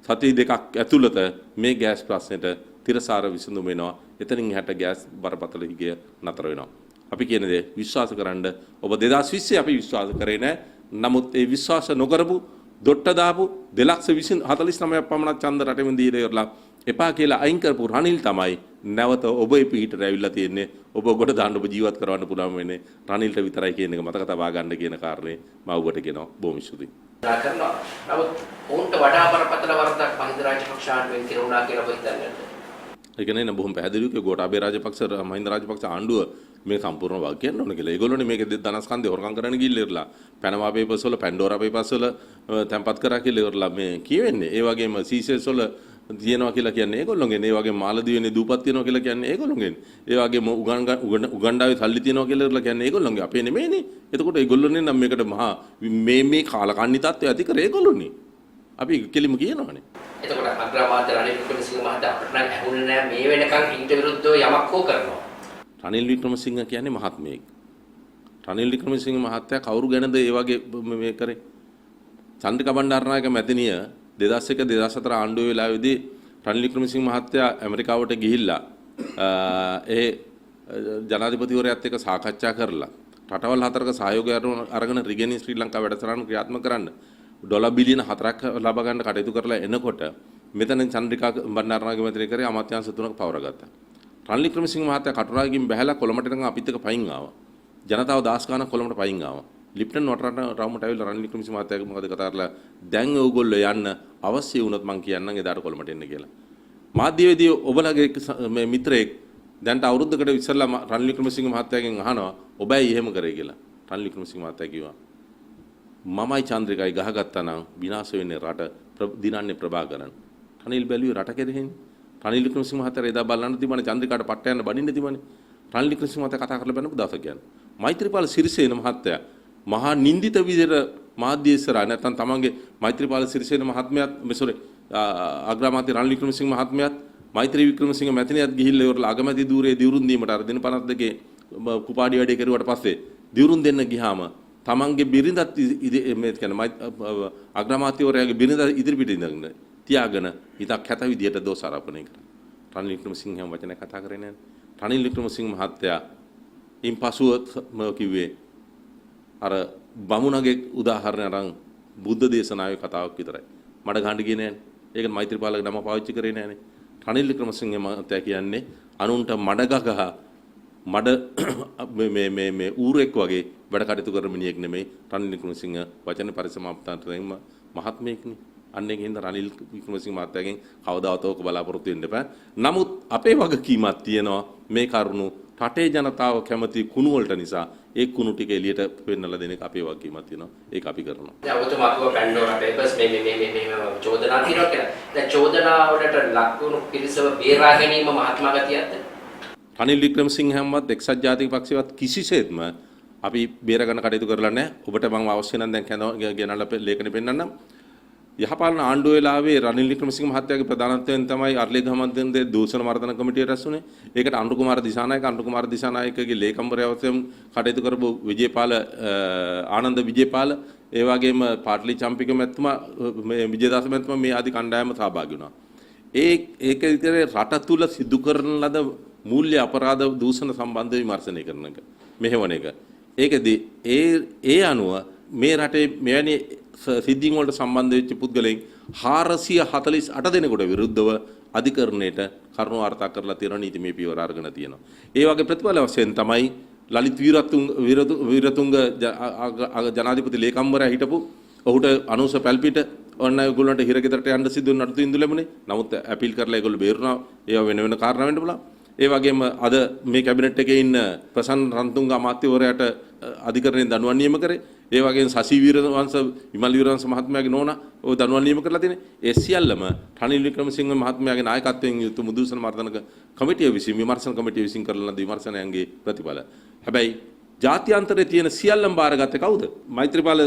සති 2ක් ඇතුළත මේ ගෑස් ප්‍රශ්නෙට තිරසාර විසඳුම වෙනවා. එතනින් එහාට ගෑස් බරපතල හිගය නතර වෙනවා. අපි කියන දේ විශ්වාස කරන්න. ඔබ 2020 අපි විශ්වාස කරේ නැහැ. නමුත් ඒ විශ්වාස නොකරපු දොට්ට දාපු 249ක් පමණ ඡන්ද රටෙම දීලා ඉවරලා එපා කියලා අයින් කරපු රනිල් තමයි නැවත ඔබේ පිටට ඇවිල්ලා තියෙන්නේ. ඔබ ගොඩ දාන්න ඔබ ජීවත් කරවන්න පුළුවන් වෙන්නේ රනිල්ට විතරයි කියන එක මතක තබා ගන්න කියන කාරණේ මම ඔබට කියනවා. බොහොම ස්තුතියි. කරනවා. නමුත් උන්ට වඩා බරපතල වරදක් මහින්ද රාජපක්ෂ ආණ්ඩුවෙන් කෙරුණා කියලා ඔබ හිතන්නේ? ඒ කියන්නේ නේ බොහොම පැහැදිලිව ගෝඨාභය රාජපක්ෂ මහින්ද රාජපක්ෂ ආණ්ඩුව මේ සම්පූර්ණ වාක් කියන්න ඕන කියලා. ඒගොල්ලෝනේ මේක ධනස්කන්ධය හොරකම් කරන්න ගිහිල්ලා ඉරලා පැනමා පේපර්ස් වල පැන්ඩෝරා පේපර්ස් වල තැම්පත් කරා කියලා ඉරලා මේ කියවෙන්නේ. ඒ වගේම සීසෙස් වල තියෙනවා කියලා කියන්නේ ඒගොල්ලෝගෙන්. ඒ වගේම මාලදීවනේ දූපත් තියෙනවා කියලා කියන්නේ ඒගොල්ලෝගෙන්. ඒ වගේම උගන්ඩාවේ සල්ලි තියෙනවා කියලා ඉරලා කියන්නේ ඒගොල්ලෝගේ. අපේ නෙමෙයිනේ. එතකොට ඒගොල්ලෝනේ නම් මේකට මහා මේ කාලකන්ණි තත්ත්වය ඇති කරේ ඒගොල්ලෝනේ. අපි කෙලිම කියනවානේ. එතකොට අග්‍රාමාත්‍ය රනිල් වික්‍රමසිංහ මහතා අපිට නම් ඇහුන්නේ නැහැ මේ වෙනකන් ඊට විරුද්ධව යමක් හෝ කරනවා. රනිල් වික්‍රමසිංහ කියන්නේ මහත්මයෙක්. රනිල් වික්‍රමසිංහ මහත්තයා කවුරු ගැනද ඒ වගේ මේ කරේ? චන්ද්‍රිකා බණ්ඩාරනායක මැතිණිය 2001-2004 ආණ්ඩුවේ වෙලාවේදී රනිල් වික්‍රමසිංහ මහත්තයා ඇමරිකාවට ගිහිල්ලා ඒ ජනාධිපතිවරයාත් එක්ක සාකච්ඡා කරලා රටවල් 4ක සහයෝගය අරගෙන රිගෙනින් ශ්‍රී ලංකාව වැඩසටහන ක්‍රියාත්මක කරන්න ඩොලර් බිලියන 4ක් ලබා ගන්න කටයුතු කරලා එනකොට මෙතන චන්ද්‍රිකා බණ්ඩාරනායක මැතිණිය කරේ අමාත්‍යාංශ 3ක පවරගත්තා. රනිල් වික්‍රමසිංහ මහත්තයා කටුරාගෙන් බැහැලා කොළඹට නිකන් අපිත් එක්ක පයින් ආවා. ජනතාව දාස් ගානක් කොළඹට පයින් ආවා. ලිප්ටන් වටරට රවුමට ඇවිල්ලා රනිල් වික්‍රමසිංහ මහත්තයාගේ මොකද කතා කරලා දැන් ඕගොල්ලෝ යන්න අවශ්‍ය වුණොත් මං කියන්නම් එදාට කොළඹට එන්න කියලා. මාධ්‍යවේදී ඔබලගේ මේ මිත්‍රයෙක් දැන්ට අවුරුද්දකට ඉස්සෙල්ලා රනිල් වික්‍රමසිංහ මහත්තයාගෙන් අහනවා ඔබයි එහෙම කරේ කියලා. රනිල් වික්‍රමසිංහ මහත්තයා කිව්වා මමයි චන්ද්‍රිකයි ගහගත්තා නම් විනාශ වෙන්නේ රට දිනන්නේ ප්‍රභාකරන්. රනිල් බැලුවේ රට කෙරෙහිනේ. රනිල් වික්‍රමසිංහ මහත්තයා එදා බලන්න තිබුණේ චන්ද්‍රිකාට පට්ට යන්න බඩින්න තිබුණේ. රනිල් වික්‍රමසිංහ මහත්තයා කතා කරලා බලනකොට දවසක් කියන්නේ. මෛත්‍රීපාල සිරිසේන මහත්තයා මහා නින්දිත විදිහට මාධ්‍ය ඉස්සරහා නැත්නම් තමන්ගේ මෛත්‍රීපාල සිරිසේන මහත්මයාත් මෙසොරේ අග්‍රාමාත්‍ය රනිල් වික්‍රමසිංහ මහත්මයාත් මෛත්‍රී වික්‍රමසිංහ මැතිණියත් ගිහිල්ලා ඉවරලා අගමැති ධූරයේ දිවුරුම් දීමට අර දින 52 කුපාඩි වැඩේ කරුවාට පස්සේ දිවුරුම් දෙන්න ගියාම තමන්ගේ බිරිඳත් මේ කියන්නේ අග්‍රාමාත්‍යවරයාගේ බිරිඳ ඉදිරිපිට ඉඳගෙන තියාගෙන ඉතක් කැත විදියට දෝෂාරෝපණය කරා. රනිල් වික්‍රමසිංහ වචන කතා කරේ නැහැ. රනිල් වික්‍රමසිංහ මහත්තයා ඉන්පසුව කිව්වේ අර බමුණගේ උදාහරණ අරන් බුද්ධ දේශනාවේ කතාවක් විතරයි. මඩ ගහන්න ගියේ නෑනේ. ඒක මෛත්‍රීපාලගේ නම පාවිච්චි කරේ නෑනේ. රනිල් වික්‍රමසිංහ මහත්තයා කියන්නේ අනුන්ට මඩ ගහ මඩ මේ ඌරෙක් වගේ වැඩ කටයුතු කරන මිනිහෙක් නෙමෙයි. රනිල් වික්‍රමසිංහ වචන පරිසමාප්තාන්තරයෙන්ම මහත්මයෙක්නේ. අන්න ඒකින්ද රනිල් වික්‍රමසිංහ මහත්තයාගෙන් කවදාවත් ඕක බලාපොරොත්තු වෙන්න එපා. නමුත් අපේ වගකීමක් තියෙනවා මේ කරුණු රටේ ජනතාව කැමති කුණු වලට නිසා ඒ කුණු ටික එළියට පෙන්නලා දෙන එක අපේ වගකීමක් තියෙනවා. ඒක අපි කරනවා. දැන් ඔබතුමා කිව්වා පැන්ඩෝරා පේපර්ස් මේ චෝදනා තියෙනවා කියලා. දැන් චෝදනා වලට ලක් වුණු පිරිසව බේරා ගැනීම මහත්මා ගතියක්ද? රනිල් වික්‍රමසිංහම්වත් එක්සත් ජාතික පක්ෂයවත් කිසිසේත්ම අපි බේරගන්න කටයුතු කරලා නැහැ. ඔබට මම අවශ්‍ය නම් දැන් ගෙනල්ලා ලේඛනෙ පෙන්නන්නම්. යහපාලන ආණ්ඩුව වෙලාවේ රනිල් වික්‍රමසිංහ මහත්තයාගේ ප්‍රධානත්වයෙන් තමයි අර්ලේගහ මන්දිරයේ දූෂණ මර්දන කමිටිය රැස් වුණේ. ඒකට අනුර කුමාර දිසානායකගේ ලේකම්වරයවතෙන් කටයුතු කරපු ආනන්ද විජේපාල ඒ වගේම පාටලි චම්පික මැතිතුමා මේ විජේදාස මැතිතුමා මේ ආදි කණ්ඩායම සහභාගී වුණා. ඒක ඉතින් රට තුල සිදු කරන ලද මූල්‍ය අපරාධ දූෂණ සම්බන්ධ විමර්ශනය කරන එක මෙහෙවන එක. ඒකදී ඒ අනුව මේ රටේ මෙවැනි සිද්ධීන් වලට සම්බන්ධ වෙච්ච පුද්ගලයන් 448 දෙනෙකුට විරුද්ධව අධිකරණයට කරුණු වාර්තා කරලා තියෙන නීතිමය පියවර අරගෙන තියෙනවා. ඒ වගේ ප්‍රතිඵල වශයෙන් තමයි ලලිත් වීරතුංග ජනාධිපති ලේකම්වරයා හිටපු ඔහුට අනුස පැල්පිට ඔන්න ඒගොල්ලන්ට හිරගෙදරට යන්න සිදු වුණ නඩු තීන්දුව ලැබුණේ. නමුත් අපීල් කරලා ඒගොල්ලෝ බේරුණා. ඒවා වෙන කාරණා වෙන්න පුළුවන්. ඒ වගේම අද මේ කැබිනට් එකේ ඉන්න ප්‍රසන්න රන්තුංග අමාත්‍යවරයාට අධිකරණයෙන් දඬුවම් නියම කරේ. ඒ වගේම සසි වීරවංශ විමල් වීරවංශ මහත්මයාගේ නෝනා ඔය දඬුවම් නියම කරලා තියෙන්නේ. ඒ සියල්ලම රනිල් වික්‍රමසිංහ මහත්මයාගේ නායකත්වයෙන් යුතු මුදූෂණ මර්දන කමිටිය විසින් විමර්ශන කමිටිය විසින් කරන ලද විමර්ශනයන්ගේ ප්‍රතිඵල. හැබැයි ජාත්‍යන්තරයේ තියෙන සියල්ලම බාරගත්තේ කවුද? මෛත්‍රීපාල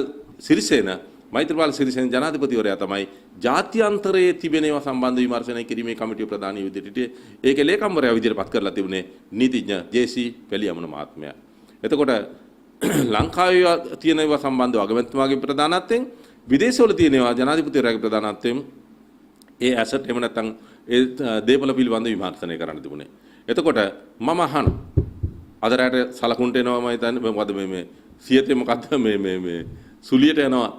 සිරිසේන ජනාධිපතිවරයා තමයි ජාත්‍යන්තරයේ තිබෙන ඒවා සම්බන්ධ විමර්ශනය කිරීමේ කමිටිය ප්‍රධානී විදිහට ඒකේ ලේකම්වරයා විදිහට පත් කරලා තිබුණේ නීතිඥ ජේ.සී. පෙලියමුණ මහත්මයා. එතකොට ලංකාවේ තියෙන ඒවා සම්බන්ධව අගමැතිතුමාගේ ප්‍රධානත්වයෙන් විදේශවල තියෙන ඒවා ජනාධිපතිවරයාගේ ප්‍රධානත්වයෙන් ඒ ඇසට් එහෙම නැත්නම් ඒ දේපල පිළිබඳව විමර්ශනය කරන්න තිබුණේ. එතකොට මම අහන අද රැට සලකුණට එනවා මම හිතන්නේ මොකද මේ සියතේ මොකද්ද මේ සුලියට යනවා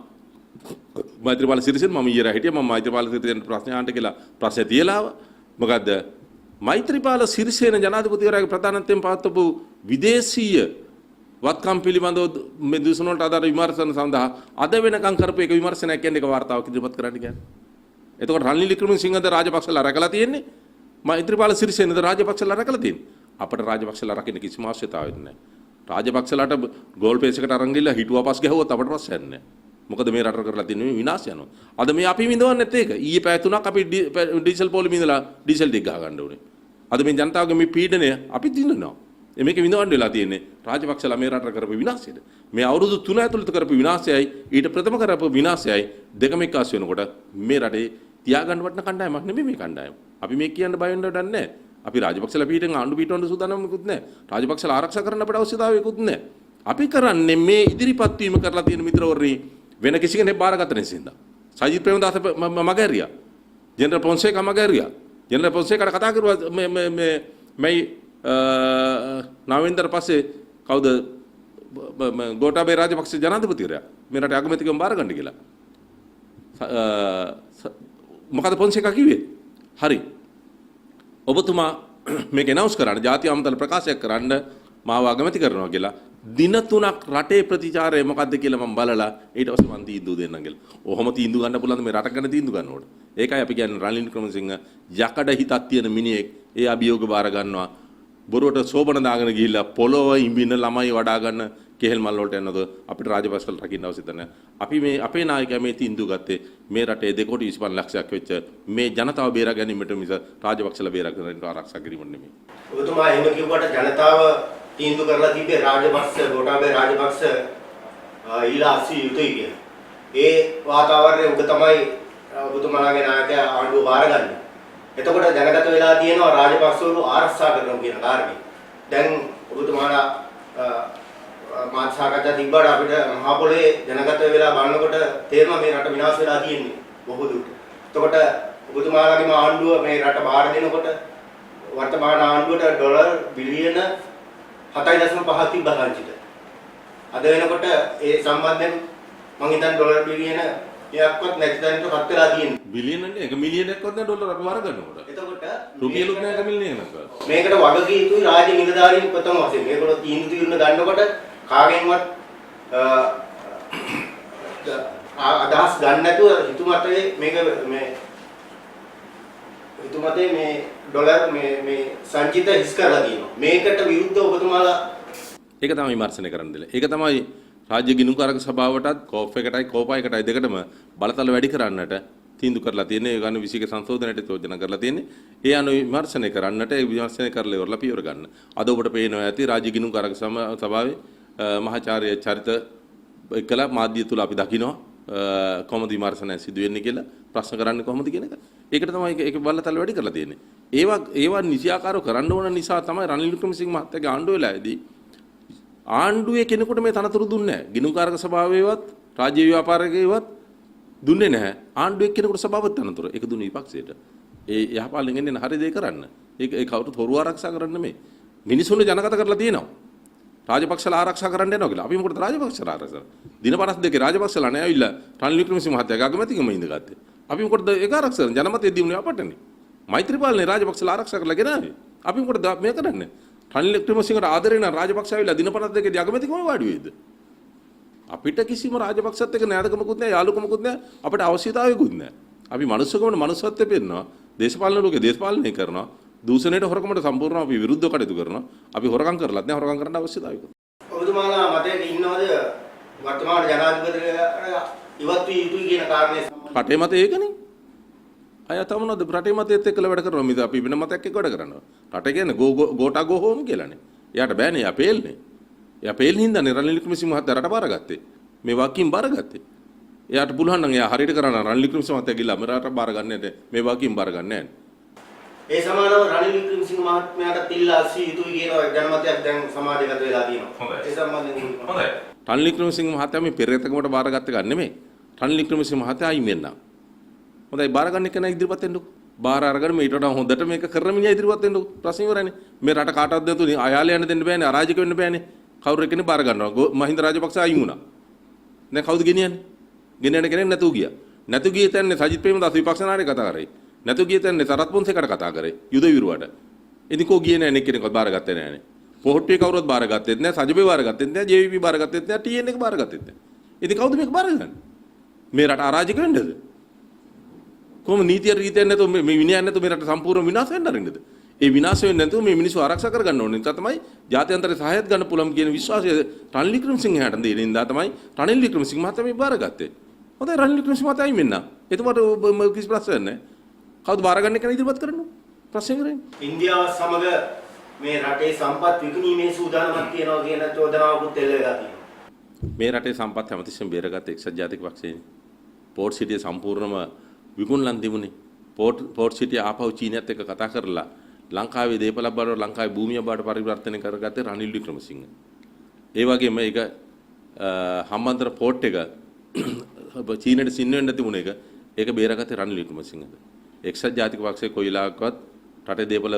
මෛත්‍රීපාල සිරිසේන මම ඊයර හිටියා මම මෛත්‍රීපාල සිරිසේන ප්‍රශ්න අහන්න කියලා ප්‍රශ්න තියලා ආවා. මොකද්ද මෛත්‍රීපාල සිරිසේන ජනාධිපතිවරයාගේ ප්‍රධානත්වයෙන් පවත්වපු විදේශීය වත්කම් පිළිබඳව මේ දූෂණ වලට අදාළ විමර්ශන සඳහා අද වෙනකම් කරපු එක විමර්ශනයක් කියන්නේ එක වාර්තාවක් ඉදිරිපත් කරන්න කියන්නේ. එතකොට රනිල් වික්‍රමසිංහද රාජපක්ෂලා රැකලා තියෙන්නේ මෛත්‍රීපාල සිරිසේනද රාජපක්ෂලා රැකලා තියෙන්නේ. අපිට රාජපක්ෂලා රකින්න කිසිම අවශ්‍යතාවයක් නැහැ. රාජපක්ෂලාට ගෝල් පේස් එකට අරන් ගිහලා හිටුවා පස් ගැහුවොත් අපිට ප්‍රශ්නයක් නැහැ. මොකද මේ රට කරලා තියෙන විනාශය යනවා. අද මේ අපි විඳවන්නේත් ඒක. ඊයේ පැය 3ක් අපි ඩීසල් පොලිමේ ඉඳලා ඩීසල් ටික ගහ ගන්න ඕනේ. අද මේ ජනතාවගේ මේ පීඩනය අපි දිනනවා. මේක විඳවන්න වෙලා තියෙන්නේ රාජපක්ෂලා මේ රට කරපු විනාශයට. මේ අවුරුදු 3 ඇතුළත කරපු විනාශයයි ඊට ප්‍රථම කරපු විනාශයයි දෙකම එක්කාස් වෙනකොට මේ රටේ තියාගන්න වටන කණ්ඩායමක් නෙමෙයි මේ කණ්ඩායම. අපි මේ කියන්න බය වෙන්න දෙයක් නැහැ. අපි රාජපක්ෂලා පිටින් ආණ්ඩු පිටවන්න සූදානම්කුත් නැහැ. රාජපක්ෂලා ආරක්ෂා කරන්න අපිට අවශ්‍යතාවයකුත් නැහැ. අපි කරන්නේ මේ ඉදිරිපත් වීම කරලා තියෙන මිත්‍රවරුනි වෙන කිසි කෙනෙක් බාරගත්ත නැසින්දා. සජිත් ප්‍රේමදාස මගහැරියා. ජෙනරල් පොන්සේකා මගහැරියා. ජෙනරල් පොන්සේකාට කතා කරුවා මේ නාවෙන්දර පස්සේ කවුද ගෝඨාභය රාජපක්ෂ ජනාධිපතිවරයා මේ රටේ අගමැතිකම බාර ගන්න කියලා. මොකද පොන්සේකා කිව්වේ? හරි. ඔබතුමා මේක ඇනවුන්ස් කරන්න ජාතිය අමතල ප්‍රකාශයක් කරන්න මාව අගමැති කරනවා කියලා දින 3ක් රටේ ප්‍රතිචාරය මොකද්ද කියලා මම බලලා ඊට පස්සේ මම තීන්දුව දෙන්නම් කියලා. ඔහොම තීන්දුව ගන්න පුළුවන් මේ රට ගැන තීන්දුව ගන්නකොට. ඒකයි අපි කියන්නේ රනිල් වික්‍රමසිංහ යකඩ හිතක් තියෙන මිනිහෙක් ඒ අභියෝග බාර ගන්නවා. බොරුවට සෝබන දාගෙන ගිහිල්ලා පොළොව ඉඹින ළමයි වඩා ගන්න කෙහෙල් මල් වලට යනද අපිට රාජපක්ෂවල රකින්න අවශ්‍ය නැහැ. අපි මේ අපේ නායකයා මේ තීන්දුව ගත්තේ මේ රටේ 2.25 ලක්ෂයක් වෙච්ච මේ ජනතාව බේරා ගැනීමට මිස රාජපක්ෂලා බේරා ගැනීමට ආරක්ෂා කිරීමට නෙමෙයි. ඔබතුමා එහෙම කිව්වට ජනතාව තීන්දුව කරලා තිබ්බේ රාජපක්ෂ ගෝඨාභය රාජපක්ෂ ඊළා අසි යුතුයි කියන. ඒ වාතාවරණය උඩ තමයි ඔබතුමාගේ නායකයා ආණ්ඩුව බාරගන්නේ. එතකොට දැනගත වෙලා තියෙනවා රාජපක්ෂවරු ආරක්ෂා කරනවා කියන කාරණේ. දැන් ඔබතුමාලා මාත් සාකච්ඡා තිබ්බට අපිට මහා පොළේ දැනගත වෙලා බලනකොට තේරෙනවා මේ රට විනාශ වෙලා තියෙන්නේ බොහෝ දුරට. එතකොට ඔබතුමාලාගේම ආණ්ඩුව මේ රට බාර දෙනකොට වර්තමාන ආණ්ඩුවට ඩොලර් බිලියන 7.5ක් තිබ්බා සංචිත. අද වෙනකොට ඒ සම්බන්ධයෙන් මම හිතන්නේ ඩොලර් බිලියන එකක්වත් නැති තැනට පත් වෙලා තියෙනවා. බිලියන නේ 1 මිලියනයක්වත් නෑ ඩොලර් අපි වර ගන්නකොට. එතකොට රුපියලුත් නෑ 1 මිලියනයක්. මේකට වගකී යුතුයි රාජ්‍ය නිලධාරීන් ප්‍රථම වශයෙන්. මේගොල්ලෝ තීන්දුව ගන්නකොට කාගෙන්වත් අදහස් ගන්න නැතුව හිතුමතේ මේක මේ හිතුමතේ මේ ඩොලර් මේ සංචිත හිස් කරලා තියෙනවා. මේකට විරුද්ධව ඔබතුමාලා ඒක තමයි විමර්ශනය කරන්න දෙල. ඒක තමයි රාජ්‍ය ගිණුම්කාරක සභාවටත් කෝප් එකටයි කෝපා එකටයි දෙකටම බලතල වැඩි කරන්නට තීන්දුව කරලා තියෙන්නේ. ඒ ගන්න විසික සංශෝධනයට යෝජනා කරලා තියෙන්නේ. ඒ අනුව විමර්ශනය කරන්නට ඒ විමර්ශනය කරලා ඉවරලා පියවර ගන්න. අද ඔබට පේනවා ඇති රාජ්‍ය ගිණුම්කාරක සභාවේ මහාචාර්ය චරිත එක්කලා මාධ්‍ය තුල අපි දකිනවා කොහොමද විමර්ශනය සිදු වෙන්නේ කියලා ප්‍රශ්න කරන්නේ කොහොමද කියන එක. ඒකට තමයි ඒක බලතල වැඩි කරලා තියෙන්නේ. ඒවා නිසියාකාරව කරන්න ඕන නිසා තමයි රනිල් වික්‍රමසිංහ මහත්තයාගේ ආණ්ඩුව වෙලාවේදී ආණ්ඩුවේ කෙනෙකුට මේ තනතුරු දුන්නේ නැහැ. ගිණුම්කාරක සභාවේවත් රාජ්‍ය ව්‍යාපාරිකයේවත් දුන්නේ නැහැ. ආණ්ඩුවේ කෙනෙකුට සභාවත් තනතුර. ඒක දුන්නේ විපක්ෂයට. ඒ යහපාලනයෙන් එන්නේ හරි දේ කරන්න. ඒක කවුරුත් හොරු ආරක්ෂා කරන්න නෙමෙයි. මිනිසුන්ව ජනගත කරලා තියෙනවා. රාජපක්ෂලා ආරක්ෂා කරන්න යනවා කියලා. අපි මොකටද රාජපක්ෂලා ආරක්ෂා කරන්නේ? දින 52 රාජපක්ෂලා නැහැ ඇවිල්ලා රනිල් වික්‍රමසිංහ මහත්තයාගේ අගමැතිකම ඉඳගත්තේ. අපි මොකටද ඒක ආරක්ෂා කරන්නේ? ජනමතය දීුනේ අපටනේ. මෛත්‍රීපාලනේ රාජපක්ෂලා ආරක්ෂා කරලා ගෙනාවේ. අපි මොකටද මේ කරන්නේ? රනිල් වික්‍රමසිංහට ආදරේ නම් රාජපක්ෂ ඇවිල්ලා දින 52 දී අගමැතිකම වාඩි වෙයිද? අපිට කිසිම රාජපක්ෂත් එක්ක නෑදකමකුත් නෑ යාළුකමකුත් නෑ අපිට අවශ්‍යතාවයකුත් නෑ. අපි මනුස්සකමට මනුස්සත්වය පෙන්නනවා. දේශපාලන ලෝකේ දේශපාලනය කරනවා. දූෂණයට හොරකමට සම්පූර්ණව අපි විරුද්ධව කටයුතු කරනවා. අපි හොරකම් කරලත් නෑ හොරකම් කරන්න අවශ්‍යතාවයකුත්. ඔබතුමාලා මතයට ඉන්නවද වර්තමාන ජනාධිපතිවරයා ඉවත් වී යුතුයි කියන කාරණේ සම්බන්ධව? රටේ මතය ඒකනේ. අය තමනොත් රටේ මතයත් එක්කලා වැඩ කරනවා. මිස අපි වෙන මතයක් එක්ක වැඩ කරනවා. රට කියන්නේ ගෝටා ගෝ හෝම් කියලානේ. එයාට බෑනේ එයා පේල්නේ. එයා පේල්නේ හින්දානේ රනිල් වික්‍රමසිංහ මහත්තයා රට බාරගත්තේ. මේ වකින් බාරගත්තේ. එයාට පුළුවන් නම් එයා හරියට කරනවා රනිල් වික්‍රමසිංහ මහත්තයා ගිහලා මේ රට බාරගන්නේ නැහැ. මේ වකින් බාරගන්නේ නැහැ. ඒ සමානව රනිල් වික්‍රමසිංහ මහත්මයාට තිල්ලා අසී යුතුයි කියන ජනමතයක් දැන් සමාජගත වෙලා තියෙනවා. ඒ සම්බන්ධයෙන් හොඳයි. රනිල් වික්‍රමසිංහ මහත්තයා මේ පෙරේතකමට බාරගත්ත එක නෙමෙයි. රනිල් වික්‍රමසිංහ මහත්තයා අයින් වෙන්න. හොඳයි බාරගන්න එක නෑ ඉදිරියපත් වෙන්නකො. බාර අරගෙන මේට වඩා හොඳට මේක කරන මිනිහා ඉදිරියපත් වෙන්නකො. ප්‍රශ්න ඉවරනේ. මේ රට කාටවත් දෙතුනේ අයාලේ යන්න දෙන්න බෑනේ. අරාජික වෙන්න බෑනේ. කවුරු එකනේ බාර ගන්නවා. මහින්ද රාජපක්ෂ අයින් වුණා. දැන් කවුද ගෙනියන්නේ? ගෙනියන්න කෙනෙක් නැතුව ගියා. නැතු ගියේ තැන්නේ සජිත් ප්‍රේමදාස විපක්ෂ නායකයා කතා කරේ. නැතු ගියේ තැන්නේ සරත් පොන්සේකට කතා කරේ. යුද විරුවට. ඉතින් කෝ ගියේ නෑ නේ කෙනෙක්වත් බාරගත්තේ නෑනේ. පොහොට්ටුවේ කවුරුවත් බාරගත්තෙත් නෑ. සජිබේ බාරගත්තෙත් නෑ. ජේවීපී බාරගත්තෙත් නෑ. TN එක බාරගත්තෙත් නෑ. ඉතින් කවුද මේක බාරගන්නේ? මේ රට අරාජික වෙන්නද? කොහොම නීතිය රීතියක් නැතුව මේ විනයක් නැතුව මේ රට සම්පූර්ණ විනාශ වෙන්න අරින්නද? ඒ විනාශ වෙන්නේ නැතුව මේ මිනිස්සු ආරක්ෂා කරගන්න ඕනේ. ඒක තමයි ජාත්‍යන්තර සහායත් ගන්න පුළුවන් කියන විශ්වාසය රනිල් වික්‍රමසිංහට දෙන ඉඳලා තමයි රනිල් වික්‍රමසිංහ මහත්තයා මේ බාරගත්තේ. හොඳයි රනිල් වික්‍රමසිංහ මහත්තයා අයින් වෙන්න. එතකොට කිසි ප්‍රශ්නයක් නැහැ. කවුද බාරගන්නේ කියලා ඉදිරිපත් කරන්න? ප්‍රශ්නේ ඉවරයි. ඉන්දියාව සමග මේ රටේ සම්පත් විකුණීමේ සූදානමක් තියනවා කියන චෝදනාවකුත් එල්ල වෙලා තියෙනවා. මේ රටේ සම්පත් හැමතිස්සෙම බේරගත්ත එක්සත් ජාතික පක්ෂයනේ. පෝර්ට් සිටිය සම්පූර්ණම විකුණලන් තිබුණේ. පෝර්ට් සිටිය ආපහු චීනයත් එක්ක කතා කරලා ලංකාවේ දේපල බඩ ලංකාවේ භූමිය බඩ පරිවර්තනය කරගත්තේ රනිල් වික්‍රමසිංහ. ඒ වගේම ඒක හම්බන්තොට පෝර්ට් එක චීනට සින්න වෙන්න තිබුණ එක ඒක බේරගත්තේ රනිල් වික්‍රමසිංහද. එක්සත් ජාතික පක්ෂයේ කොයිලාකවත් රටේ දේපල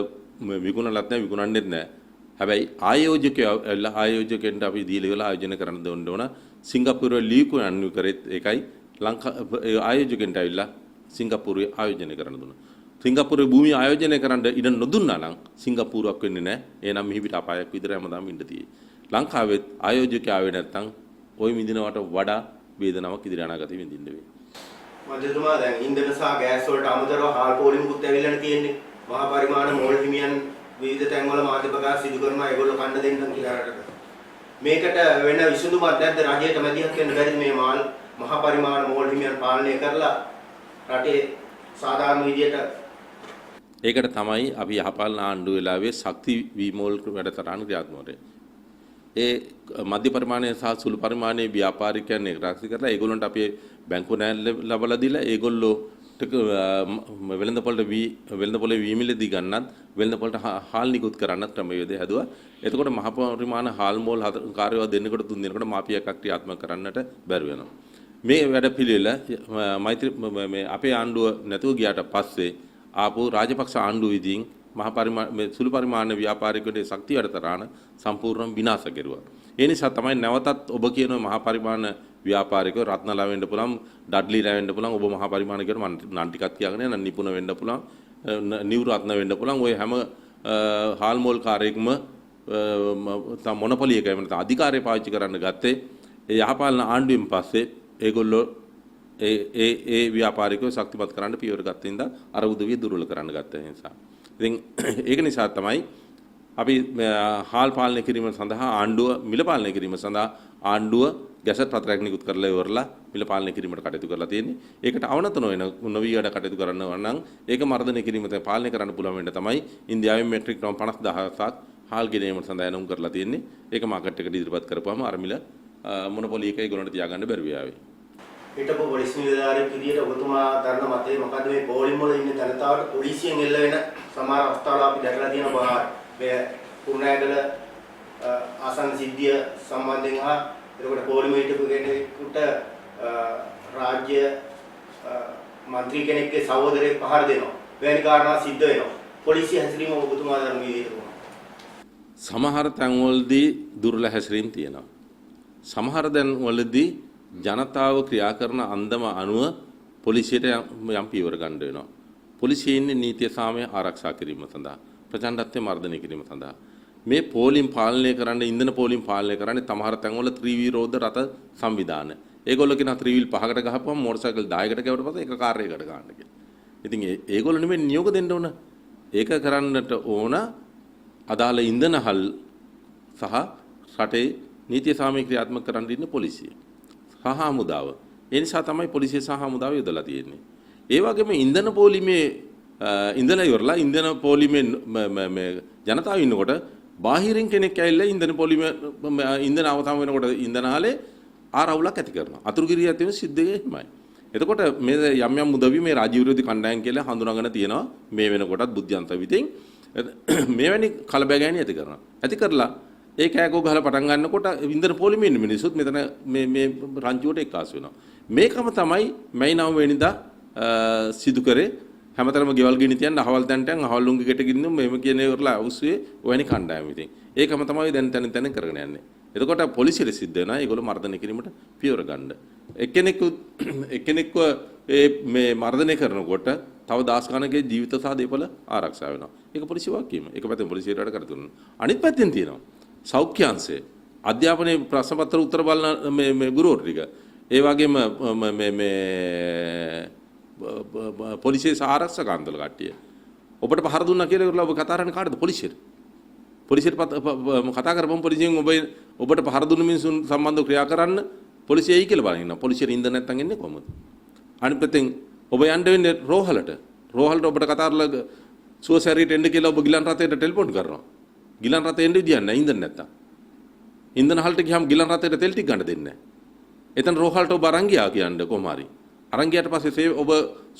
විකුණලත් නැහැ විකුණන්නෙත් නැහැ. හැබැයි ආයෝජකයන්ට අපි දීලා ඉවලා ආයෝජනය කරන්න දෙන්න ඕන. සිංගප්පූරුවේ ලීකු අන්වු කරෙත් ඒකයි ආයෝජකයන්ට ඇවිල්ලා සිංගප්පූරුවේ ආයෝජනය කරන්න දුන්නා. සිංගප්පූරුවේ භූමිය ආයෝජනය කරන්න ඉඩ නොදුන්නා නම් සිංගප්පූරුවක් වෙන්නේ නැහැ. එහෙනම් මිහි පිට අපායක් විතර හැමදාම ඉන්න තියෙයි. ලංකාවෙත් ආයෝජකයා ආවේ නැත්නම් ওই විඳිනවට වඩා වේදනාවක් ඉදිරි අනාගතේ විඳින්න වෙයි. මන්ත්‍රීතුමා දැන් ඉන්ධන සහ ගෑස් වලට අමතරව හාල් පෝලිමුකුත් ඇවිල්ලානේ තියෙන්නේ. මහා පරිමාණ මෝල් හිමියන් විවිධ තැන්වල මාධ්‍ය ප්‍රකාශ සිදු කරනවා ඒගොල්ලෝ කණ්ඩ දෙන්නම් කියලා රටට. මේකට වෙන විසඳුමක් නැද්ද? රජයට මැදිහත් වෙන්න බැරිද මේ මහා පරිමාණ මෝල් හිමියන් පාලනය කරලා රටේ සාධාරණ විදියට? ඒකට තමයි අපි යහපාලන ආණ්ඩුව වෙලාවේ ශක්ති විමෝල් වැඩසටහන ක්‍රියාත්මක කරේ. ඒ මධ්‍ය පරිමාණයේ සහ සුළු පරිමාණයේ ව්‍යාපාරිකයන් එක්රාශි කරලා ඒගොල්ලන්ට අපි බැංකු ණය ලබලා දීලා ඒගොල්ලෝ වෙළඳපොළේ වීමිලදී ගන්නත් වෙළඳපොළට හාල් නිකුත් කරන්නත් ක්‍රමවේදය හැදුවා. එතකොට මහ පරිමාණ හාල් මෝල් කාර්යව දෙන්නකොට 3 දිනකට මාපියක් ක්‍රියාත්මක කරන්නට බැරි වෙනවා. මේ වැඩපිළිවෙල මේ අපේ ආණ්ඩුව නැතුව ගියාට පස්සේ ආපු රාජපක්ෂ ආණ්ඩුව විදිහින් මහ පරිමාණ සුළු පරිමාණ ව්‍යාපාරිකයන්ගේ ශක්තිය වැඩතරාන සම්පූර්ණ විනාශ කෙරුවා. ඒ නිසා තමයි නැවතත් ඔබ කියන මහ පරිමාණ ව්‍යාපාරිකයෝ රත්නලා වෙන්න පුළුවන්, ඩඩ්ලිලා වෙන්න පුළුවන්, ඔබ මහ පරිමාණ කියන නම් ටිකක් කියගෙන යන නිපුණ වෙන්න පුළුවන්, නිව් රත්න වෙන්න පුළුවන්. ඔය හැම හාල් මෝල් කාර්යයකම මොනොපොලි එක එහෙම නැත්නම් අධිකාරිය පාවිච්චි කරන්න ගත්තේ ඒ යහපාලන ආණ්ඩුවෙන් පස්සේ ඒගොල්ලෝ ඒ ව්‍යාපාරිකව ශක්තිමත් කරන්න පියවර ගත්ත ඉඳලා අර උදවිය දුර්වල කරන්න ගත්ත නිසා. ඉතින් ඒක නිසා තමයි අපි හාල් පාලනය කිරීම සඳහා ආණ්ඩුව මිල පාලනය කිරීම සඳහා ආණ්ඩුව ගැසට් පත්‍රයක් නිකුත් කරලා ඉවරලා මිල පාලනය කිරීමට කටයුතු කරලා තියෙන්නේ. ඒකට අවනත නොවී වැඩ කටයුතු කරනවා නම් ඒක මර්ධනය කිරීම තමයි පාලනය කරන්න පුළුවන් වෙන්න තමයි ඉන්දියාවේ මෙට්‍රික් ටන් 50000ක් හාල් ගෙනීමට සඳහා එනම් කරලා තියෙන්නේ. ඒක මාකට් එකට ඉදිරිපත් කරපුවාම අර මිල මොනොපොලි එක ඒගොල්ලන්ට තියාගන්න බැරි වෙයි. හිටපු පොලිස් නිලධාරියෙක් විදියට ඔබතුමා දරන මතය මොකද මේ පොලිම් වල ඉන්න ජනතාවට පොලිසියෙන් එල්ල වෙන සමහර අවස්ථාවල අපි දැකලා තියෙනවා මේ කුරුණෑගල ආසන්න සිද්ධිය සම්බන්ධයෙන් එතකොට පොලිම හිටපු කෙනෙකුට රාජ්‍ය මන්ත්‍රී කෙනෙක්ගේ සහෝදරයෙක් පහර දෙනවා. වැනි කාරණා සිද්ධ වෙනවා. පොලිසිය හැසිරීම ඔබතුමා දරන විදියට කොහොමද? සමහර තැන්වලදී දුර්වල හැසිරීම් තියෙනවා. සමහර තැන්වලදී ජනතාව ක්‍රියා කරන අන්දම අනුව පොලිසියට යම් පියවර ගන්න වෙනවා. පොලිසිය ඉන්නේ නීතිය සාමය ආරක්ෂා කිරීම සඳහා, ප්‍රචණ්ඩත්වය මර්ධනය කිරීම සඳහා. මේ පෝලිම් පාලනය කරන්න ඉන්ධන පෝලිම් පාලනය කරන්නේ සමහර තැන්වල ත්‍රිවිරෝධ රථ සංවිධාන. ඒගොල්ලෝ කියන ත්‍රිවිල් 5කට ගහපුවම මෝටර් සයිකල් 10කට ගෑවට පස්සේ එක කාර් එකකට ගන්න කියලා. ඉතින් ඒගොල්ලෝ නෙමෙයි නියෝග දෙන්න ඕන. ඒක කරන්නට ඕන අදාළ ඉන්ධනහල් සහ රටේ නීතිය සාමය ක්‍රියාත්මක කරන්න ඉන්න පොලිසිය. සහ හමුදාව. ඒ නිසා තමයි පොලිසිය සහ හමුදාව යොදලා තියෙන්නේ. ඒ වගේම ඉන්ධන පොලිමේ ඉඳලා ඉවරලා ඉන්ධන පොලිමේ මේ ජනතාව ඉන්නකොට බාහිරින් කෙනෙක් ඇවිල්ලා ඉන්ධන පොලිමේ ඉන්ධන අවතම වෙනකොට ඉන්ධනහලේ ආරවුලක් ඇති කරනවා. අතුරුගිරිය ඇති වෙන සිද්ධිය එහෙමයි. එතකොට මේ යම් යම් උදවි මේ රාජ්‍ය විරෝධී කණ්ඩායම් කියලා හඳුනාගෙන තියෙනවා මේ වෙනකොටත් බුද්ධියන්ත විදිහින් මේවැනි කලබගෑනි ඇති කරනවා. ඇති කරලා ඒ කෑකෝ ගහලා පටන් ගන්නකොට ඉන්ධන පොලිමේ ඉන්න මිනිස්සුත් මෙතන මේ රංචුවට එක්කාසු වෙනවා. මේකම තමයි මැයි 9 වෙනිදා සිදු කරේ හැමතරම ගෙවල් ගිනි තියන්න අහවල් තැන්ටන් අහවල් ලුංගි ගෙට ගින්න මෙහෙම කියන ඒවලා අවුස්සේ ඔයනි කණ්ඩායම ඉතින්. ඒකම තමයි දැන් තැන කරගෙන යන්නේ. එතකොට පොලිසියට සිද්ධ වෙනවා ඒගොල්ලෝ මර්ධනය කිරීමට පියවර ගන්න. එක්කෙනෙක්ව මේ මර්ධනය කරනකොට තව දාස් ගණනකේ ජීවිත සහ දේපල ආරක්ෂා වෙනවා. ඒක පොලිසිය වගකීම. ඒක පැත්තෙන් පොලිසියට වැඩ කරතුන. අනිත් පැත්තෙන් තියෙනවා සෞඛ්‍ය අංශය, අධ්‍යාපනයේ ප්‍රශ්න පත්‍ර උත්තර බලන මේ ගුරුවරු ටික. ඒ වගේම මේ පොලිසිය සහ ආරක්ෂක අන්තල කට්ටිය. ඔබට පහර දුන්නා කියලා ඉවරලා ඔබ කතා කරන්නේ කාටද? පොලිසියට. පොලිසියට කතා කරපම් පොලිසියෙන් ඔබට පහර දුන්න මිනිසුන් සම්බන්ධව ක්‍රියා කරන්න පොලිසිය එයි කියලා බලන ඉන්නවා. පොලිසියට ඉඳ නැත්තම් එන්නේ කොහොමද? අනිත් පැත්තෙන් ඔබ යන්න වෙන්නේ රෝහලට. රෝහලට ඔබට කතා කරලා සුවසැරියට එන්න කියලා ඔබ ගිලන් රථයට ටෙලිෆෝන් කරනවා. ගිලන් රථේ එන්න විදියක් නැහැ ඉඳන් නැත්තම්. ඉන්ධන හලට ගියාම ගිලන් රථයට තෙල් ටික ගන්න දෙන්නේ නැහැ. එතන රෝහලට ඔබ අරන් ගියා කියන්නේ කොහොම හරි. අරන් ගියාට පස්සේ ඔබ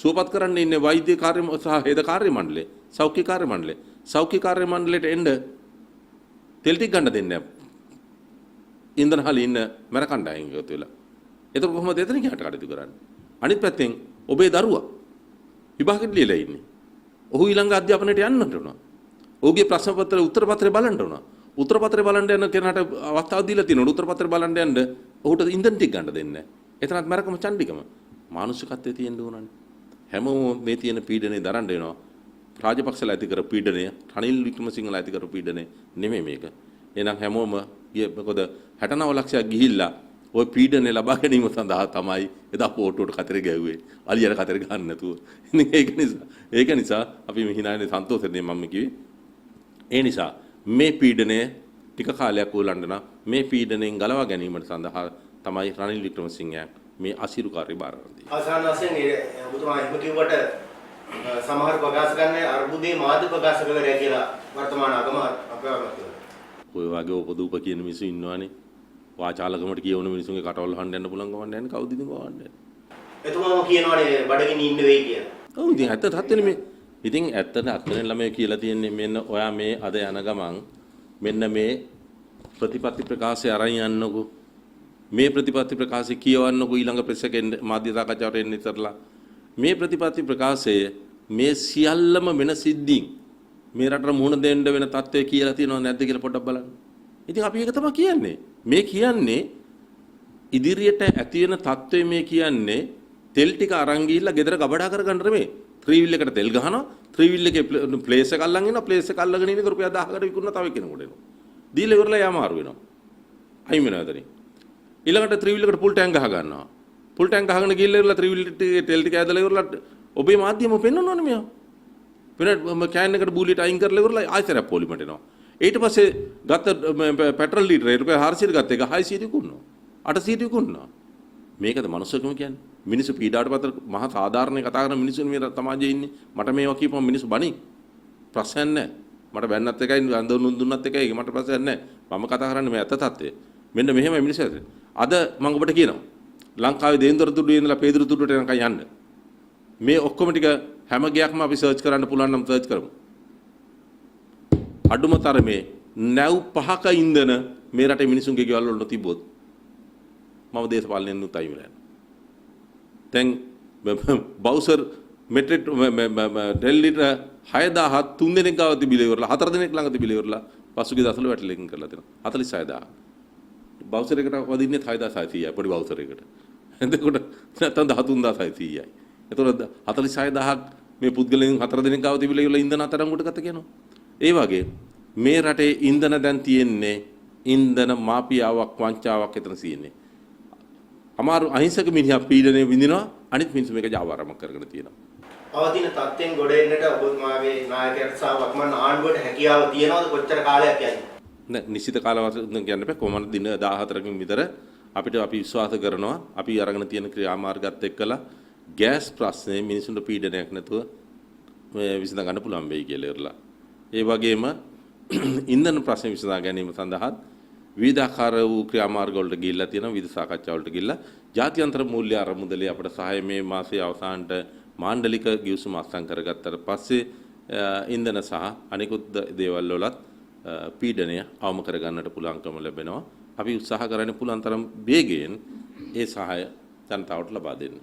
සුවපත් කරන්න ඉන්නේ වෛද්‍ය කාර්ය සහ හේද කාර්ය මණ්ඩලය, සෞඛ්‍ය කාර්ය මණ්ඩලය. සෞඛ්‍ය කාර්ය මණ්ඩලයට එන්න තෙල් ටික ගන්න දෙන්නේ නැහැ. ඉන්ධන හලේ ඉන්න මර කණ්ඩායම් එකතු වෙලා. එතකොට කොහොමද එතන ගියාට කටයුතු කරන්නේ? අනිත් පැත්තෙන් ඔබේ දරුවා විභාගෙට ලියලා ඉන්නේ. ඔහු ඊළඟ අධ්‍යාපනයට යන්නට උනා. ඔහුගේ ප්‍රශ්න පත්‍රයේ උත්තර පත්‍රය බලන්න උනා. උත්තර පත්‍රය බලන්න යන කෙනාට අවස්ථාව දීලා තියෙනවා. උත්තර පත්‍රය බලන්න යන්න ඔහුට ඉන්ධන ටික ගන්න දෙන්නේ නැහැ. එතනත් මරකම චණ්ඩිකම. මානසිකත්වයේ තියෙන්න ඕනනේ. හැමෝම මේ තියෙන පීඩනේ දරන්න වෙනවා. රාජපක්ෂලා ඇති කර පීඩනය, රනිල් වික්‍රමසිංහලා ඇති කර පීඩනය නෙමෙයි මේක. එහෙනම් හැමෝම මොකද 69 ලක්ෂයක් ගිහිල්ලා ওই පීඩනේ ලබා ගැනීම සඳහා තමයි එදා පොට්ටුවට කතරේ ගැව්වේ. අලියට කතරේ ගන්න නැතුව. ඒක නිසා අපි මේ හිනානේ සන්තෝෂයෙන් මම කිව්වේ. ඒ නිසා මේ පීඩනය ටික කාලයක් උලන්ඩන මේ පීඩණයෙන් ගලවා ගැනීමට සඳහා තමයි රනිල් වික්‍රමසිංහ මේ අසිරුකාරී බාර ගන්නේ. අවසාන වශයෙන් ඔබතුමා එහෙම කිව්වට සමහර ප්‍රකාශ කරන්නේ අර්බුදේ මාධ්‍ය ප්‍රකාශකවරයා කියලා වර්තමාන අගම අපේ ඔය වගේ උපදූප කියන මිනිස්සු ඉන්නවනේ. වාචාලකමට කියවන මිනිස්සුන්ගේ කටවල් හොන්න යන්න පුළුවන් ගමන් යන්නේ කවුද ඉතින් ගවන්නේ. එතුමාම කියනවානේ බඩගිනි ඉන්න වෙයි කියලා. ඔව් ඉතින් ඇත්ත තත්ත්වෙනේ මේ. ඉතින් ඇත්තට අත්වෙන ළමයි කියලා තියෙන්නේ මෙන්න ඔයා මේ අද යන ගමන් මෙන්න මේ ප්‍රතිපත්ති ප්‍රකාශය අරන් යන්නකෝ. මේ ප්‍රතිපත්ති ප්‍රකාශය කියවන්නකෝ ඊළඟ ප්‍රෙස් එකෙන් මාධ්‍ය සාකච්ඡාවට එන්න ඉතරලා. මේ ප්‍රතිපත්ති ප්‍රකාශය මේ සියල්ලම වෙන සිද්ධීන් මේ රටට මුහුණ දෙන්න වෙන තත්ත්වය කියලා තියෙනවද නැද්ද කියලා පොඩ්ඩක් බලන්න. ඉතින් අපි ඒක තමයි කියන්නේ. මේ කියන්නේ ඉදිරියට ඇති වෙන තත්ත්වය මේ කියන්නේ තෙල් ටික අරන් ගිහිල්ලා ගෙදර ගබඩා කරගන්න නෙමෙයි. ත්‍රිවිල් එකට තෙල් ගහනවා. ත්‍රිවිල් එකේ ප්ලේස් එක අල්ලන් ඉන්නවා. ප්ලේස් එක අල්ලගෙන ඉන්න රුපියල් 1000කට විකුණන තව කෙනෙකුට එනවා. දීලා ඉවරලා යාමාරු වෙනවා. අයින් වෙනවා එතනින්. ඊළඟට ත්‍රිවිල් එකට පුල් ටැංක් ගහ ගන්නවා. පුල් ටැංක් ගහගෙන ගිහිල්ලා ඉවරලා ත්‍රිවිල් ටිකේ තෙල් ටික ඇදලා ඉවරලා ඔබේ මාධ්‍යම පෙන්වනවනේ මෙයා. වෙන කෑන් එකට බූලියට අයින් කරලා ඉවරලා ආයෙත් පොලිමට එනවා. ඊට පස්සේ ගත්ත පෙට්‍රල් ලීටර රුපියල් 400ට ගත්ත එක 600ට විකුණනවා. 800ට විකුණනවා. මේකද මනුස්සකම කියන්නේ. මිනිස්සු පීඩාවට පතර මහා සාධාරණේ කතා කරන මිනිස්සුන් මේ සමාජයේ ඉන්නේ. මට මේවා කියපුවම මිනිස්සු බණි. ප්‍රශ්නයක් නැහැ. මට බැන්නත් එකයි අඳුන් දුන්නත් එකයි මට ප්‍රශ්නයක් නැහැ. මම කතා කරන්නේ මේ ඇත්ත තත්ත්වය. මෙන්න මෙහෙමයි මිනිස්සු ඇද. අද මම ඔබට කියනවා. ලංකාවේ දේන්දර තුඩුවේ ඉඳලා පේදුරු තුඩුවට යනකම් යන්න. මේ ඔක්කොම ටික හැම ගයක්ම අපි සර්ච් කරන්න පුළුවන් නම් සර්ච් කරමු. අඩුම තරමේ නැව් 5ක ඉන්ධන මේ රටේ මිනිසුන්ගේ ගෙවල් වල තිබ්බොත් මම දේශපාලනයෙන් උතයි වෙලා. දැන් බවුසර් මෙට්‍රික් ඩෙල්ලිට 6000 3 දෙනෙක් ගාව තිබිලා ඉවරලා 4 දෙනෙක් ළඟ තිබිලා ඉවරලා පසුගිය දවස්වල වැටලෙකින් කරලා තියෙනවා 46000. බවුසර් එකට වදින්නේ 6600යි පොඩි බවුසර් එකට. එතකොට නැත්තම් 13600යි. එතකොට 46000ක් මේ පුද්ගලයන් 4 දෙනෙක් ගාව තිබිලා ඉවරලා ඉන්ධන අතරංගුවට ගත කියනවා. ඒ වගේ මේ රටේ ඉන්ධන දැන් තියෙන්නේ ඉන්ධන මාපියාවක් වංචාවක් එතන තියෙන්නේ. අමාරු අහිංසක මිනිහා පීඩනය විඳිනවා අනිත් මිනිස්සු මේක ජාවාරම කරගෙන තියෙනවා. පවතින තත්ත්වෙන් ගොඩ එන්නට ඔබතුමාගේ නායකයාට සහ වත්මන් ආණ්ඩුවට හැකියාව තියනවද කොච්චර කාලයක් යන්නේ? නෑ නිශ්චිත කාලවකටත් කියන්න බෑ කොහොමද දින 14කින් විතර අපි විශ්වාස කරනවා අපි අරගෙන තියෙන ක්‍රියාමාර්ගات එක්කලා ගෑස් ප්‍රශ්නේ මිනිසුන්ට පීඩනයක් නැතුව විසඳ ගන්න පුළුවන් වෙයි කියලා ඉරලා. ඒ වගේම ඉන්ධන ප්‍රශ්න විසඳා ගැනීම සඳහා විවිධාකාර වූ ක්‍රියාමාර්ග වලට ගිහිල්ලා තියෙනවා විවිධ සාකච්ඡා වලට ගිහිල්ලා ජාත්‍යන්තර මූල්‍ය අරමුදලේ අපට සහාය මේ මාසයේ අවසානට මාණ්ඩලික ගිවිසුම අත්සන් කරගත්තට පස්සේ ඉන්ධන සහ අනිකුත් දේවල් වලත් පීඩනය අවම කරගන්නට පුළුවන්කම ලැබෙනවා. අපි උත්සාහ කරන්නේ පුළුවන් තරම් වේගයෙන් ඒ සහාය ජනතාවට ලබා දෙන්න.